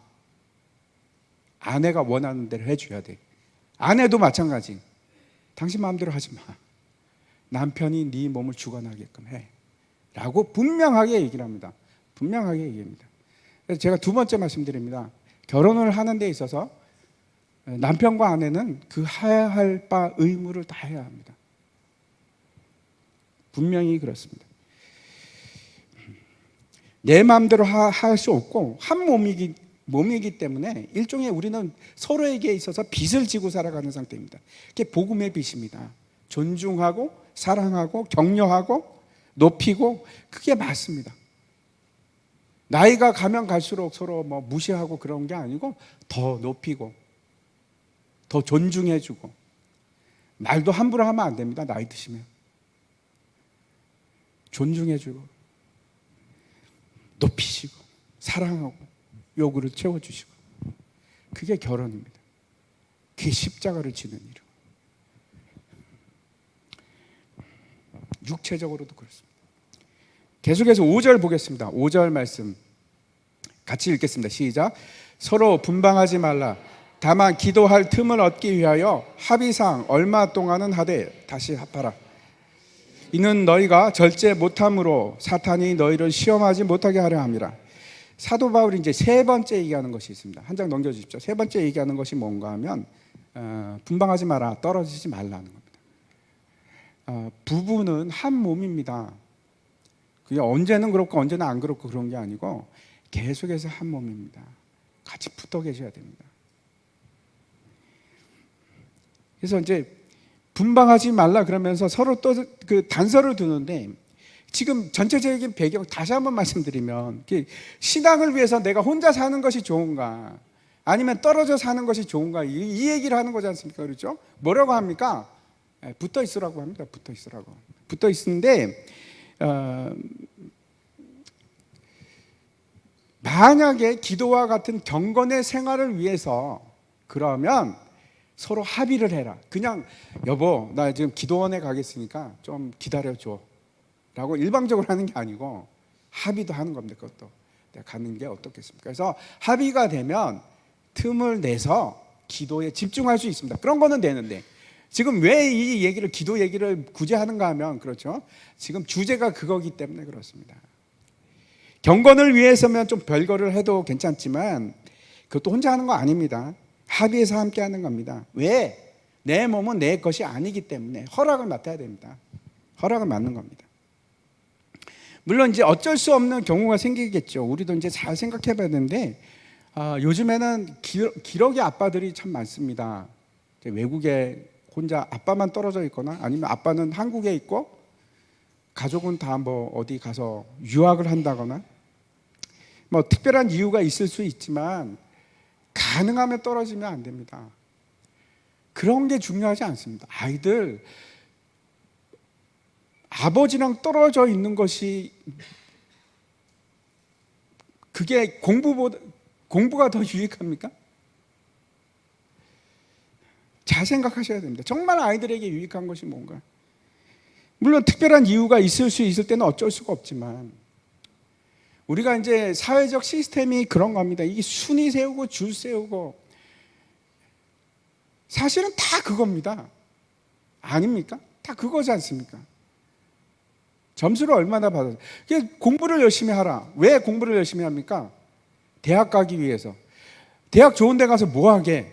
아내가 원하는 대로 해줘야 돼. 아내도 마찬가지. 당신 마음대로 하지 마. 남편이 네 몸을 주관하게끔 해. 라고 분명하게 얘기를 합니다. 분명하게 얘기합니다. 그래서 제가 두 번째 말씀드립니다. 결혼을 하는 데 있어서 남편과 아내는 그 해야 할 바 의무를 다 해야 합니다. 분명히 그렇습니다. 내 마음대로 할 수 없고 한 몸이기 때문에 일종의 우리는 서로에게 있어서 빚을 지고 살아가는 상태입니다. 그게 복음의 빚입니다. 존중하고 사랑하고 격려하고 높이고 그게 맞습니다. 나이가 가면 갈수록 서로 뭐 무시하고 그런 게 아니고 더 높이고 더 존중해주고 말도 함부로 하면 안 됩니다. 나이 드시면 존중해주고 높이시고 사랑하고 요구를 채워주시고 그게 결혼입니다. 그게 십자가를 지는 일. 육체적으로도 그렇습니다. 계속해서 5절 보겠습니다. 5절 말씀 같이 읽겠습니다. 시작. 서로 분방하지 말라. 다만 기도할 틈을 얻기 위하여 합의상 얼마 동안은 하되 다시 합하라. 이는 너희가 절제 못함으로 사탄이 너희를 시험하지 못하게 하려 함이라. 사도 바울이 이제 세 번째 얘기하는 것이 있습니다. 한 장 넘겨주십시오. 세 번째 얘기하는 것이 뭔가 하면 분방하지 마라, 떨어지지 말라는 겁니다. 부부는 한 몸입니다. 그게 언제는 그렇고 언제는 안 그렇고 그런 게 아니고 계속해서 한 몸입니다. 같이 붙어 계셔야 됩니다. 그래서 이제 분방하지 말라 그러면서 서로 또 그 단서를 두는데 지금 전체적인 배경 다시 한번 말씀드리면 신앙을 위해서 내가 혼자 사는 것이 좋은가 아니면 떨어져 사는 것이 좋은가 이 얘기를 하는 거지 않습니까? 그렇죠? 뭐라고 합니까? 붙어 있으라고 합니다. 붙어 있으라고. 붙어 있는데 만약에 기도와 같은 경건의 생활을 위해서 그러면 서로 합의를 해라. 그냥 여보 나 지금 기도원에 가겠으니까 좀 기다려줘 라고 일방적으로 하는 게 아니고 합의도 하는 겁니다. 그것도 내가 가는 게 어떻겠습니까? 그래서 합의가 되면 틈을 내서 기도에 집중할 수 있습니다. 그런 거는 되는데 지금 왜 이 얘기를 기도 얘기를 굳이 하는가 하면 그렇죠. 지금 주제가 그거기 때문에 그렇습니다. 경건을 위해서면 좀 별거를 해도 괜찮지만 그것도 혼자 하는 거 아닙니다. 합의해서 함께 하는 겁니다. 왜? 내 몸은 내 것이 아니기 때문에 허락을 맡아야 됩니다. 허락을 맡는 겁니다. 물론 이제 어쩔 수 없는 경우가 생기겠죠. 우리도 이제 잘 생각해 봐야 되는데 요즘에는 기러기 아빠들이 참 많습니다. 외국에 혼자 아빠만 떨어져 있거나 아니면 아빠는 한국에 있고 가족은 다 뭐 어디 가서 유학을 한다거나 뭐 특별한 이유가 있을 수 있지만 가능하면 떨어지면 안 됩니다. 그런 게 중요하지 않습니다. 아이들 아버지랑 떨어져 있는 것이 그게 공부가 더 유익합니까? 잘 생각하셔야 됩니다. 정말 아이들에게 유익한 것이 뭔가. 물론 특별한 이유가 있을 수 있을 때는 어쩔 수가 없지만, 우리가 이제 사회적 시스템이 그런 겁니다. 이게 순위 세우고 줄 세우고, 사실은 다 그겁니다. 아닙니까? 다 그거지 않습니까? 점수를 얼마나 받아서. 공부를 열심히 하라. 왜 공부를 열심히 합니까? 대학 가기 위해서. 대학 좋은 데 가서 뭐 하게?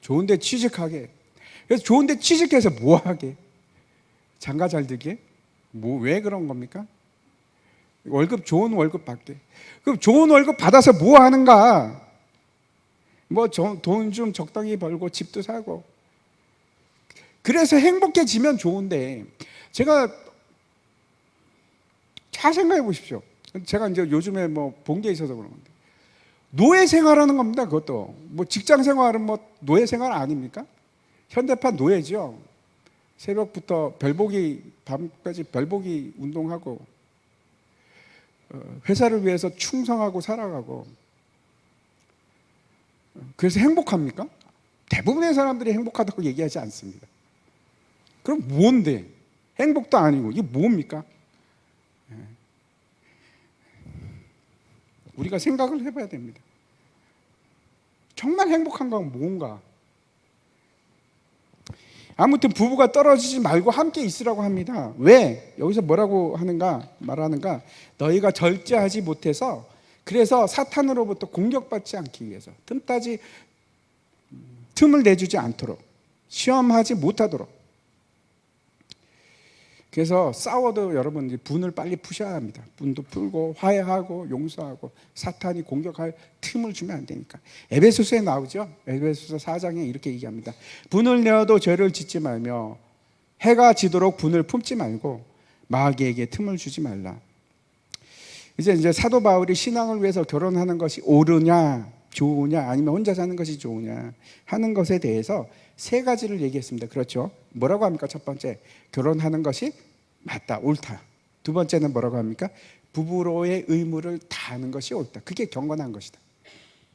좋은 데 취직하게. 그래서 좋은 데 취직해서 뭐 하게? 장가 잘 되게? 왜 그런 겁니까? 좋은 월급 받게. 그럼 좋은 월급 받아서 뭐 하는가? 돈 좀 적당히 벌고 집도 사고. 그래서 행복해지면 좋은데, 제가 잘 생각해 보십시오. 제가 이제 요즘에 본 게 있어서 그런 건데, 노예 생활하는 겁니다. 그것도 직장 생활은 노예 생활 아닙니까? 현대판 노예죠. 새벽부터 밤까지 별보기 운동하고, 회사를 위해서 충성하고 살아가고. 그래서 행복합니까? 대부분의 사람들이 행복하다고 얘기하지 않습니다. 그럼 뭔데? 행복도 아니고 이게 뭡니까? 우리가 생각을 해봐야 됩니다. 정말 행복한 건 뭔가? 아무튼 부부가 떨어지지 말고 함께 있으라고 합니다. 왜? 여기서 뭐라고 말하는가? 너희가 절제하지 못해서, 그래서 사탄으로부터 공격받지 않기 위해서, 틈을 내주지 않도록, 시험하지 못하도록. 그래서 싸워도 여러분 분을 빨리 푸셔야 합니다. 분도 풀고 화해하고 용서하고, 사탄이 공격할 틈을 주면 안 되니까. 에베소서에 나오죠. 에베소서 4장에 이렇게 얘기합니다. 분을 내어도 죄를 짓지 말며 해가 지도록 분을 품지 말고 마귀에게 틈을 주지 말라. 이제 사도 바울이 신앙을 위해서 결혼하는 것이 옳으냐 좋으냐, 아니면 혼자 사는 것이 좋으냐 하는 것에 대해서 세 가지를 얘기했습니다. 그렇죠? 뭐라고 합니까? 첫 번째, 결혼하는 것이 맞다, 옳다. 두 번째는 뭐라고 합니까? 부부로의 의무를 다하는 것이 옳다. 그게 경건한 것이다.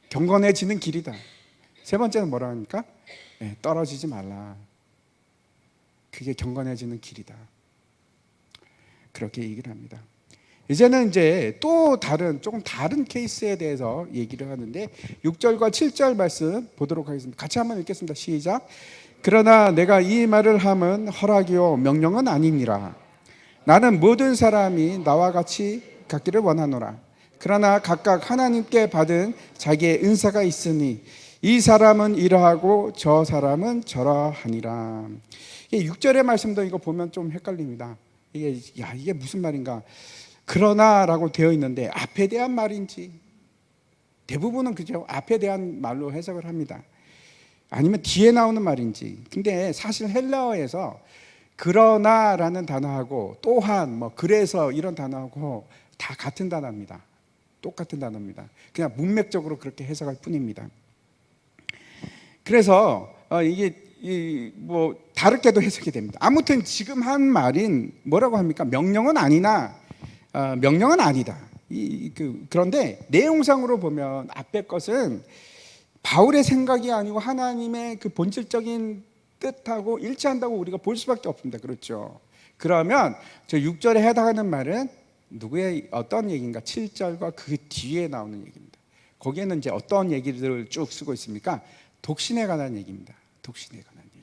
경건해지는 길이다. 세 번째는 뭐라고 합니까? 떨어지지 말라. 그게 경건해지는 길이다. 그렇게 얘기를 합니다. 이제는 이제 또 조금 다른 케이스에 대해서 얘기를 하는데, 6절과 7절 말씀 보도록 하겠습니다. 같이 한번 읽겠습니다. 시작. 그러나 내가 이 말을 함은 허락이요 명령은 아니니라. 나는 모든 사람이 나와 같이 갖기를 원하노라. 그러나 각각 하나님께 받은 자기의 은사가 있으니 이 사람은 이러하고 저 사람은 저러하니라. 6절의 말씀도 이거 보면 좀 헷갈립니다. 이게 무슨 말인가? 그러나라고 되어 있는데 앞에 대한 말인지, 대부분은 그죠, 앞에 대한 말로 해석을 합니다. 아니면 뒤에 나오는 말인지. 근데 사실 헬라어에서 그러나라는 단어하고 또한 그래서 이런 단어하고 다 같은 단어입니다. 똑같은 단어입니다. 그냥 문맥적으로 그렇게 해석할 뿐입니다. 그래서 이게 다르게도 해석이 됩니다. 아무튼 지금 한 말인 뭐라고 합니까? 명령은 아니다. 그런데 내용상으로 보면 앞에 것은 바울의 생각이 아니고 하나님의 그 본질적인 뜻하고 일치한다고 우리가 볼 수밖에 없습니다. 그렇죠? 그러면 저 6절에 해당하는 말은 어떤 얘기인가? 7절과 그 뒤에 나오는 얘기입니다. 거기에는 이제 어떤 얘기들을 쭉 쓰고 있습니까? 독신에 관한 얘기입니다. 독신에 관한 얘기.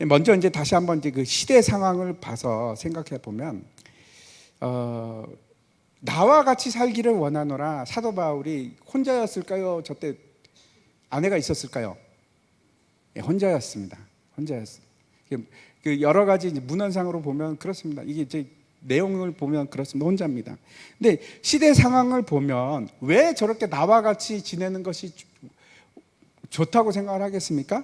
먼저 이제 다시 한번 이제 그 시대 상황을 봐서 생각해 보면, 나와 같이 살기를 원하노라. 사도 바울이 혼자였을까요? 저때 아내가 있었을까요? 혼자였습니다. 혼자였습니다. 그 여러 가지 이제 문헌상으로 보면 그렇습니다. 이게 이제 내용을 보면 그렇습니다. 혼자입니다. 근데 시대 상황을 보면 왜 저렇게 나와 같이 지내는 것이 좋다고 생각을 하겠습니까?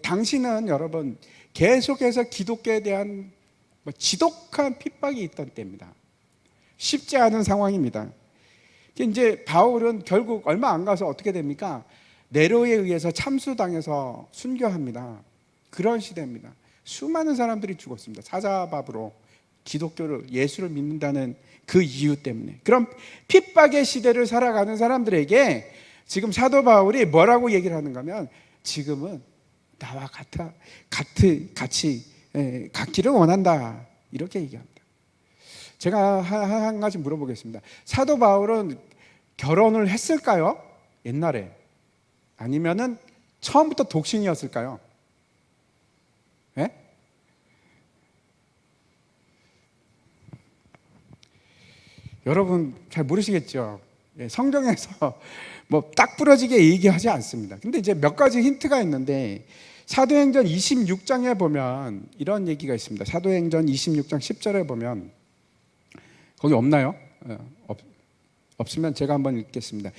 당시는 여러분 계속해서 기독교에 대한 지독한 핍박이 있던 때입니다. 쉽지 않은 상황입니다. 이제 바울은 결국 얼마 안 가서 어떻게 됩니까? 네로에 의해서 참수당해서 순교합니다. 그런 시대입니다. 수많은 사람들이 죽었습니다. 사자밥으로 기독교를, 예수를 믿는다는 그 이유 때문에. 그럼 핍박의 시대를 살아가는 사람들에게 지금 사도 바울이 뭐라고 얘기를 하는가 하면 지금은 나와 같이 갖기를 원한다 이렇게 얘기합니다. 제가 한 가지 물어보겠습니다. 사도 바울은 결혼을 했을까요? 옛날에. 아니면은 처음부터 독신이었을까요? 예? 여러분 잘 모르시겠죠? 성경에서 뭐 딱 부러지게 얘기하지 않습니다. 근데 이제 몇 가지 힌트가 있는데 사도행전 26장에 보면 이런 얘기가 있습니다. 사도행전 26장 10절에 보면 거기 없나요? 없으면 제가 한번 읽겠습니다.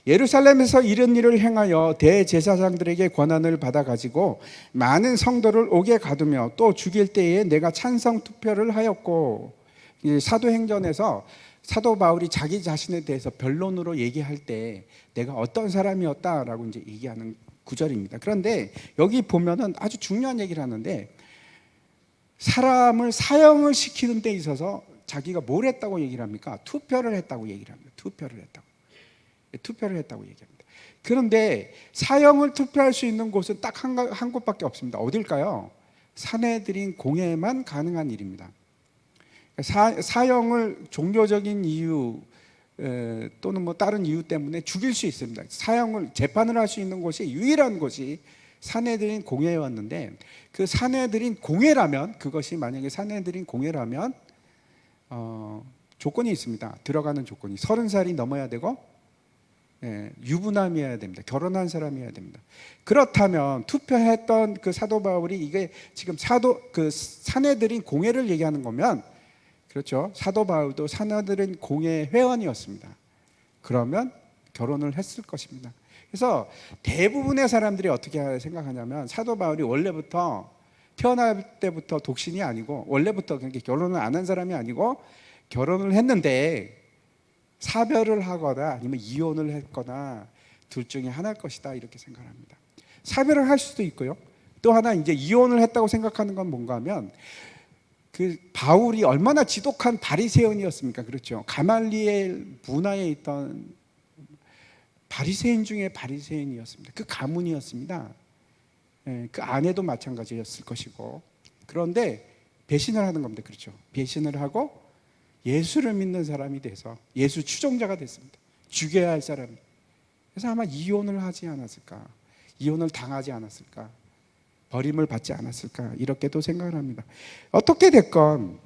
예루살렘에서 이런 일을 행하여 대제사장들에게 권한을 받아 가지고 많은 성도를 옥에 가두며 또 죽일 때에 내가 찬성 투표를 하였고, 사도행전에서 사도 바울이 자기 자신에 대해서 변론으로 얘기할 때 내가 어떤 사람이었다라고 이제 얘기하는 구절입니다. 그런데 여기 보면은 아주 중요한 얘기를 하는데 사람을 사형을 시키는 데 있어서 자기가 뭘 했다고 얘기를 합니까? 투표를 했다고 얘기를 합니다. 투표를 했다고 얘기합니다. 그런데 사형을 투표할 수 있는 곳은 딱 한 곳밖에 없습니다. 어딜까요? 사내들인 공회만 가능한 일입니다. 사형을 종교적인 이유 또는 뭐 다른 이유 때문에 죽일 수 있습니다. 사형을 재판을 할 수 있는 곳이 유일한 곳이 사내들인 공회였는데, 그 사내들인 공회라면, 그것이 만약에 사내들인 공회라면 조건이 있습니다. 들어가는 조건이 30살이 넘어야 되고 유부남이어야 됩니다. 결혼한 사람이어야 됩니다. 그렇다면 투표했던 그 사도 바울이 이게 지금 그 사내들인 공회를 얘기하는 거면, 그렇죠, 사도 바울도 사내들인 공회 회원이었습니다. 그러면 결혼을 했을 것입니다. 그래서 대부분의 사람들이 어떻게 생각하냐면 사도 바울이 원래부터 태어날 때부터 독신이 아니고, 원래부터 그렇게 결혼을 안 한 사람이 아니고 결혼을 했는데 사별을 하거나 아니면 이혼을 했거나 둘 중에 하나일 것이다 이렇게 생각합니다. 사별을 할 수도 있고요. 또 하나 이제 이혼을 했다고 생각하는 건 뭔가 하면 그 바울이 얼마나 지독한 바리새인이었습니까? 그렇죠. 가말리엘 문화에 있던 바리새인 중에 바리새인이었습니다. 그 가문이었습니다. 그 아내도 마찬가지였을 것이고. 그런데 배신을 하는 겁니다. 그렇죠. 배신을 하고 예수를 믿는 사람이 돼서 예수 추종자가 됐습니다. 죽여야 할 사람이. 그래서 아마 이혼을 하지 않았을까, 이혼을 당하지 않았을까, 버림을 받지 않았을까 이렇게도 생각을 합니다. 어떻게 됐건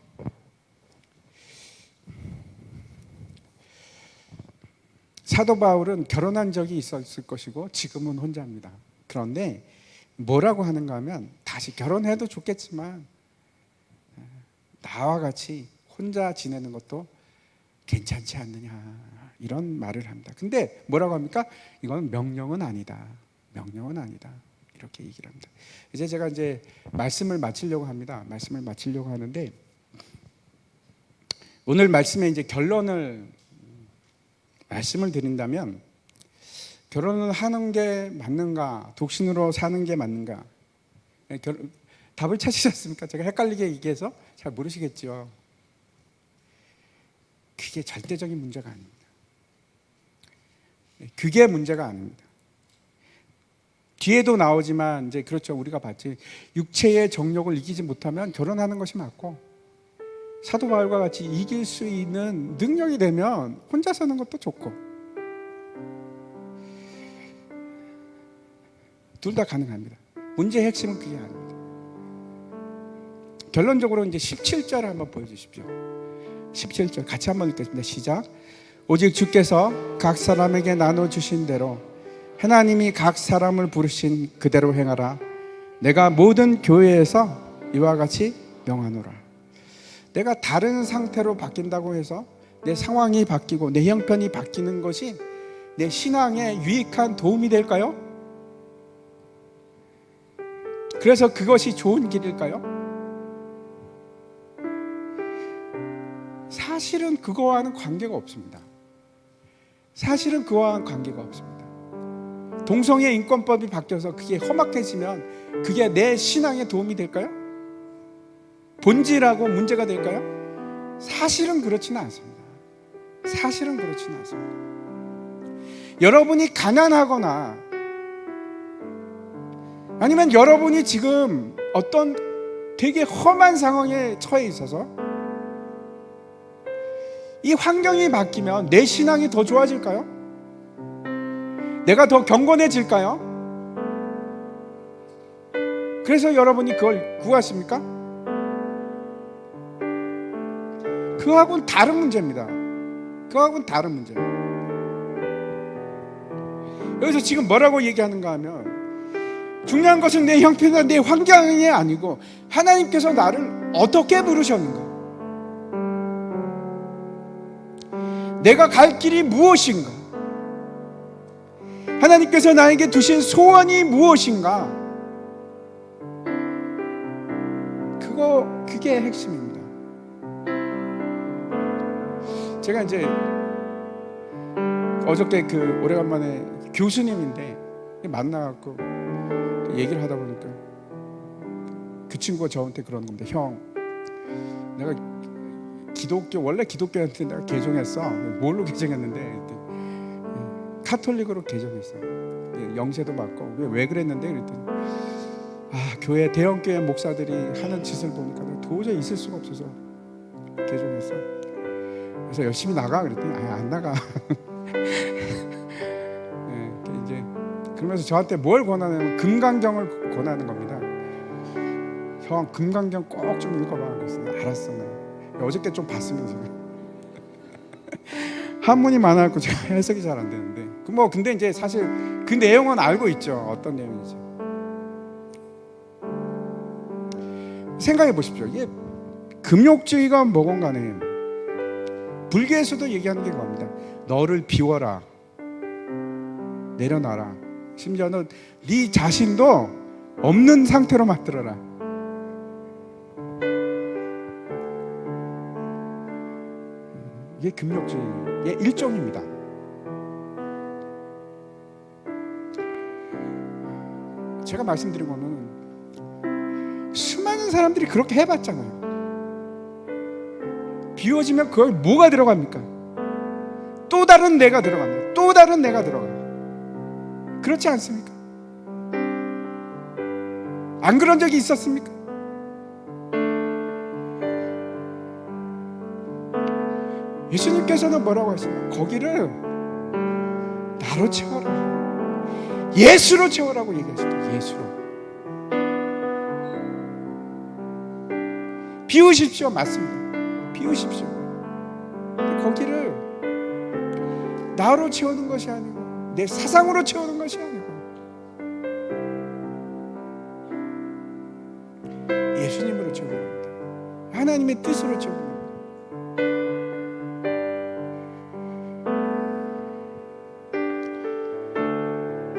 사도 바울은 결혼한 적이 있었을 것이고 지금은 혼자입니다. 그런데 뭐라고 하는가 하면 다시 결혼해도 좋겠지만 나와 같이 혼자 지내는 것도 괜찮지 않느냐 이런 말을 합니다. 근데 뭐라고 합니까? 이건 명령은 아니다. 명령은 아니다. 이렇게 얘기를 합니다. 이제 제가 말씀을 마치려고 합니다. 말씀을 마치려고 하는데 오늘 말씀의 이제 결론을 말씀을 드린다면, 결혼을 하는 게 맞는가, 독신으로 사는 게 맞는가, 답을 찾으셨습니까? 제가 헷갈리게 얘기해서 잘 모르시겠죠. 그게 절대적인 문제가 아닙니다. 그게 문제가 아닙니다. 뒤에도 나오지만 이제 그렇죠. 우리가 봤지. 육체의 정욕을 이기지 못하면 결혼하는 것이 맞고, 사도 바울과 같이 이길 수 있는 능력이 되면 혼자 사는 것도 좋고, 둘 다 가능합니다. 문제의 핵심은 그게 아닙니다. 결론적으로 이제 17절을 한번 보여주십시오. 17절 같이 한번 읽겠습니다. 시작. 오직 주께서 각 사람에게 나눠주신 대로 하나님이 각 사람을 부르신 그대로 행하라. 내가 모든 교회에서 이와 같이 명하노라. 내가 다른 상태로 바뀐다고 해서 내 상황이 바뀌고 내 형편이 바뀌는 것이 내 신앙에 유익한 도움이 될까요? 그래서 그것이 좋은 길일까요? 사실은 그거와는 관계가 없습니다. 사실은 그거와는 관계가 없습니다. 동성애 인권법이 바뀌어서 그게 험악해지면 그게 내 신앙에 도움이 될까요? 본질하고 문제가 될까요? 사실은 그렇지는 않습니다. 사실은 그렇지는 않습니다. 여러분이 가난하거나 아니면 여러분이 지금 어떤 되게 험한 상황에 처해 있어서 이 환경이 바뀌면 내 신앙이 더 좋아질까요? 내가 더 경건해질까요? 그래서 여러분이 그걸 구하십니까? 그거하고는 다른 문제입니다. 그거하고는 다른 문제입니다. 여기서 지금 뭐라고 얘기하는가 하면 중요한 것은 내 형편이나 내 환경이 아니고 하나님께서 나를 어떻게 부르셨는가, 내가 갈 길이 무엇인가, 하나님께서 나에게 두신 소원이 무엇인가, 그게 핵심입니다. 제가 이제 어저께 오래간만에 교수님인데 만나갖고 얘기를 하다 보니까 그 친구가 저한테 그러는 겁니다. 형, 내가 원래 기독교한테 내가 개종했어. 뭘로 개종했는데 카톨릭으로 개종했어. 영세도 받고. 왜 그랬는데 그랬더니 교회 대형교회 목사들이 하는 짓을 보니까 도저히 있을 수가 없어서 개종했어. 그래서 열심히 나가 그랬더니 안 나가. 이제 그러면서 저한테 뭘 권하냐면 금강경을 권하는 겁니다. 형, 금강경 꼭 좀 읽어봐. 그래서 알았어. 어저께 좀 봤으면서 한문이 많아갖고 제가 해석이 잘 안 되는데 근데 이제 사실 그 내용은 알고 있죠. 어떤 내용인지. 생각해 보십시오. 이게 금욕주의가 뭐건 간에 불교에서도 얘기하는 게 겁니다. 너를 비워라, 내려놔라. 심지어는 네 자신도 없는 상태로 만들어라. 이게 금욕주의의 일종입니다. 제가 말씀드린 거는 수많은 사람들이 그렇게 해봤잖아요. 비워지면 그걸 뭐가 들어갑니까? 또 다른 내가 들어갑니다. 또 다른 내가 들어가요. 그렇지 않습니까? 안 그런 적이 있었습니까? 예수님께서는 뭐라고 하십니까? 거기를 나로 채워라, 예수로 채워라고 얘기하십니다. 예수로. 비우십시오. 맞습니다. 비우십시오. 거기를 나로 채우는 것이 아니고 내 사상으로 채우는 것이 아니고 예수님으로 채우는 겁니다. 하나님의 뜻으로 채우는 겁니다.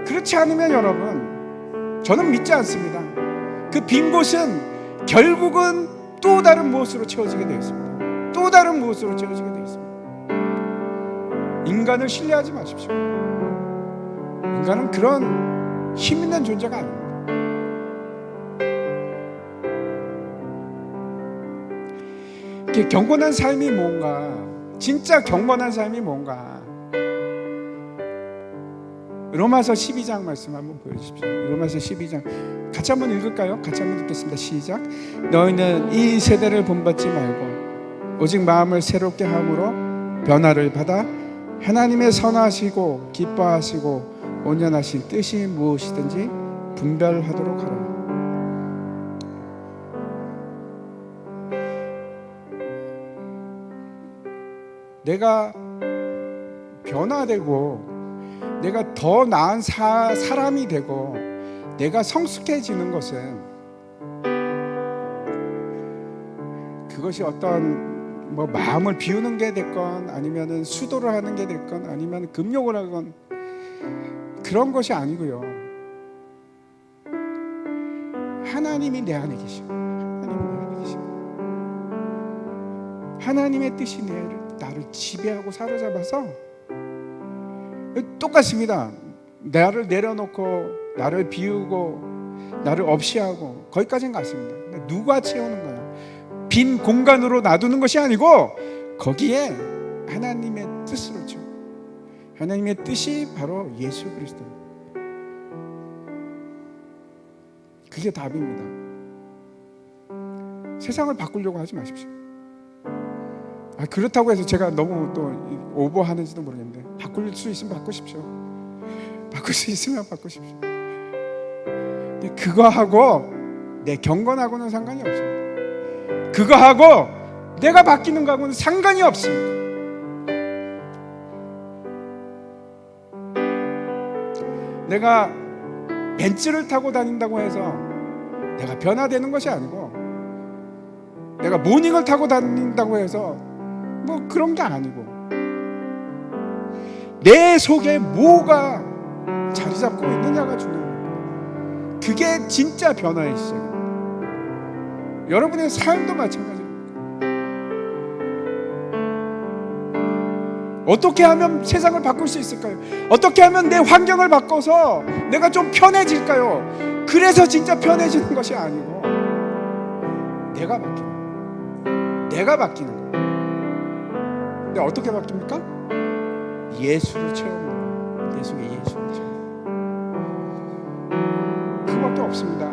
그렇지 않으면 여러분, 저는 믿지 않습니다. 그 빈 곳은 결국은 또 다른 무엇으로 채워지게 되어 있습니다. 또 다른 무엇으로 채워지게 되어 있습니다. 인간을 신뢰하지 마십시오. 인간은 그런 힘 있는 존재가 아닙니다. 경건한 삶이 뭔가, 진짜 경건한 삶이 뭔가, 로마서 12장 말씀 한번 보여주십시오. 로마서 12장 같이 한번 읽을까요? 같이 한번 읽겠습니다. 시작. 너희는 이 세대를 본받지 말고 오직 마음을 새롭게 함으로 변화를 받아 하나님의 선하시고 기뻐하시고 온전하신 뜻이 무엇이든지 분별하도록 하라. 내가 변화되고 내가 더 나은 사람이 되고 내가 성숙해지는 것은 그것이 어떤 마음을 비우는 게 됐건 아니면은 수도를 하는 게 됐건 아니면 금욕을 하건 그런 것이 아니고요. 하나님이 내 안에 계시고 하나님의 뜻이 나를 지배하고 사로잡아서 똑같습니다. 나를 내려놓고 나를 비우고 나를 없이 하고 거기까지는 같습니다. 누가 채우는 거야? 빈 공간으로 놔두는 것이 아니고 거기에 하나님의 뜻으로 채워, 하나님의 뜻이 바로 예수 그리스도. 그게 답입니다. 세상을 바꾸려고 하지 마십시오. 그렇다고 해서 제가 너무 또 오버하는지도 모르겠는데, 바꿀 수 있으면 바꾸십시오. 바꿀 수 있으면 바꾸십시오. 근데 그거하고 내 경건하고는 상관이 없습니다. 그거하고 내가 바뀌는 거하고는 상관이 없습니다. 내가 벤츠를 타고 다닌다고 해서 내가 변화되는 것이 아니고, 내가 모닝을 타고 다닌다고 해서 뭐 그런 게 아니고, 내 속에 뭐가 자리 잡고 있느냐가 중요합니다. 그게 진짜 변화의 시작입니다. 여러분의 삶도 마찬가지입니다. 어떻게 하면 세상을 바꿀 수 있을까요? 어떻게 하면 내 환경을 바꿔서 내가 좀 편해질까요? 그래서 진짜 편해지는 것이 아니고, 내가 바뀌는 거예요. 내가 바뀌는 거예요. 근데 어떻게 바뀝니까? 예수를 채웁니다. 내 속에 예수를 채웁니다. 그거밖에 없습니다.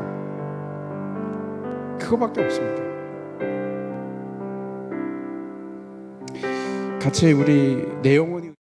그거밖에 없습니다. 같이 우리 내 영혼이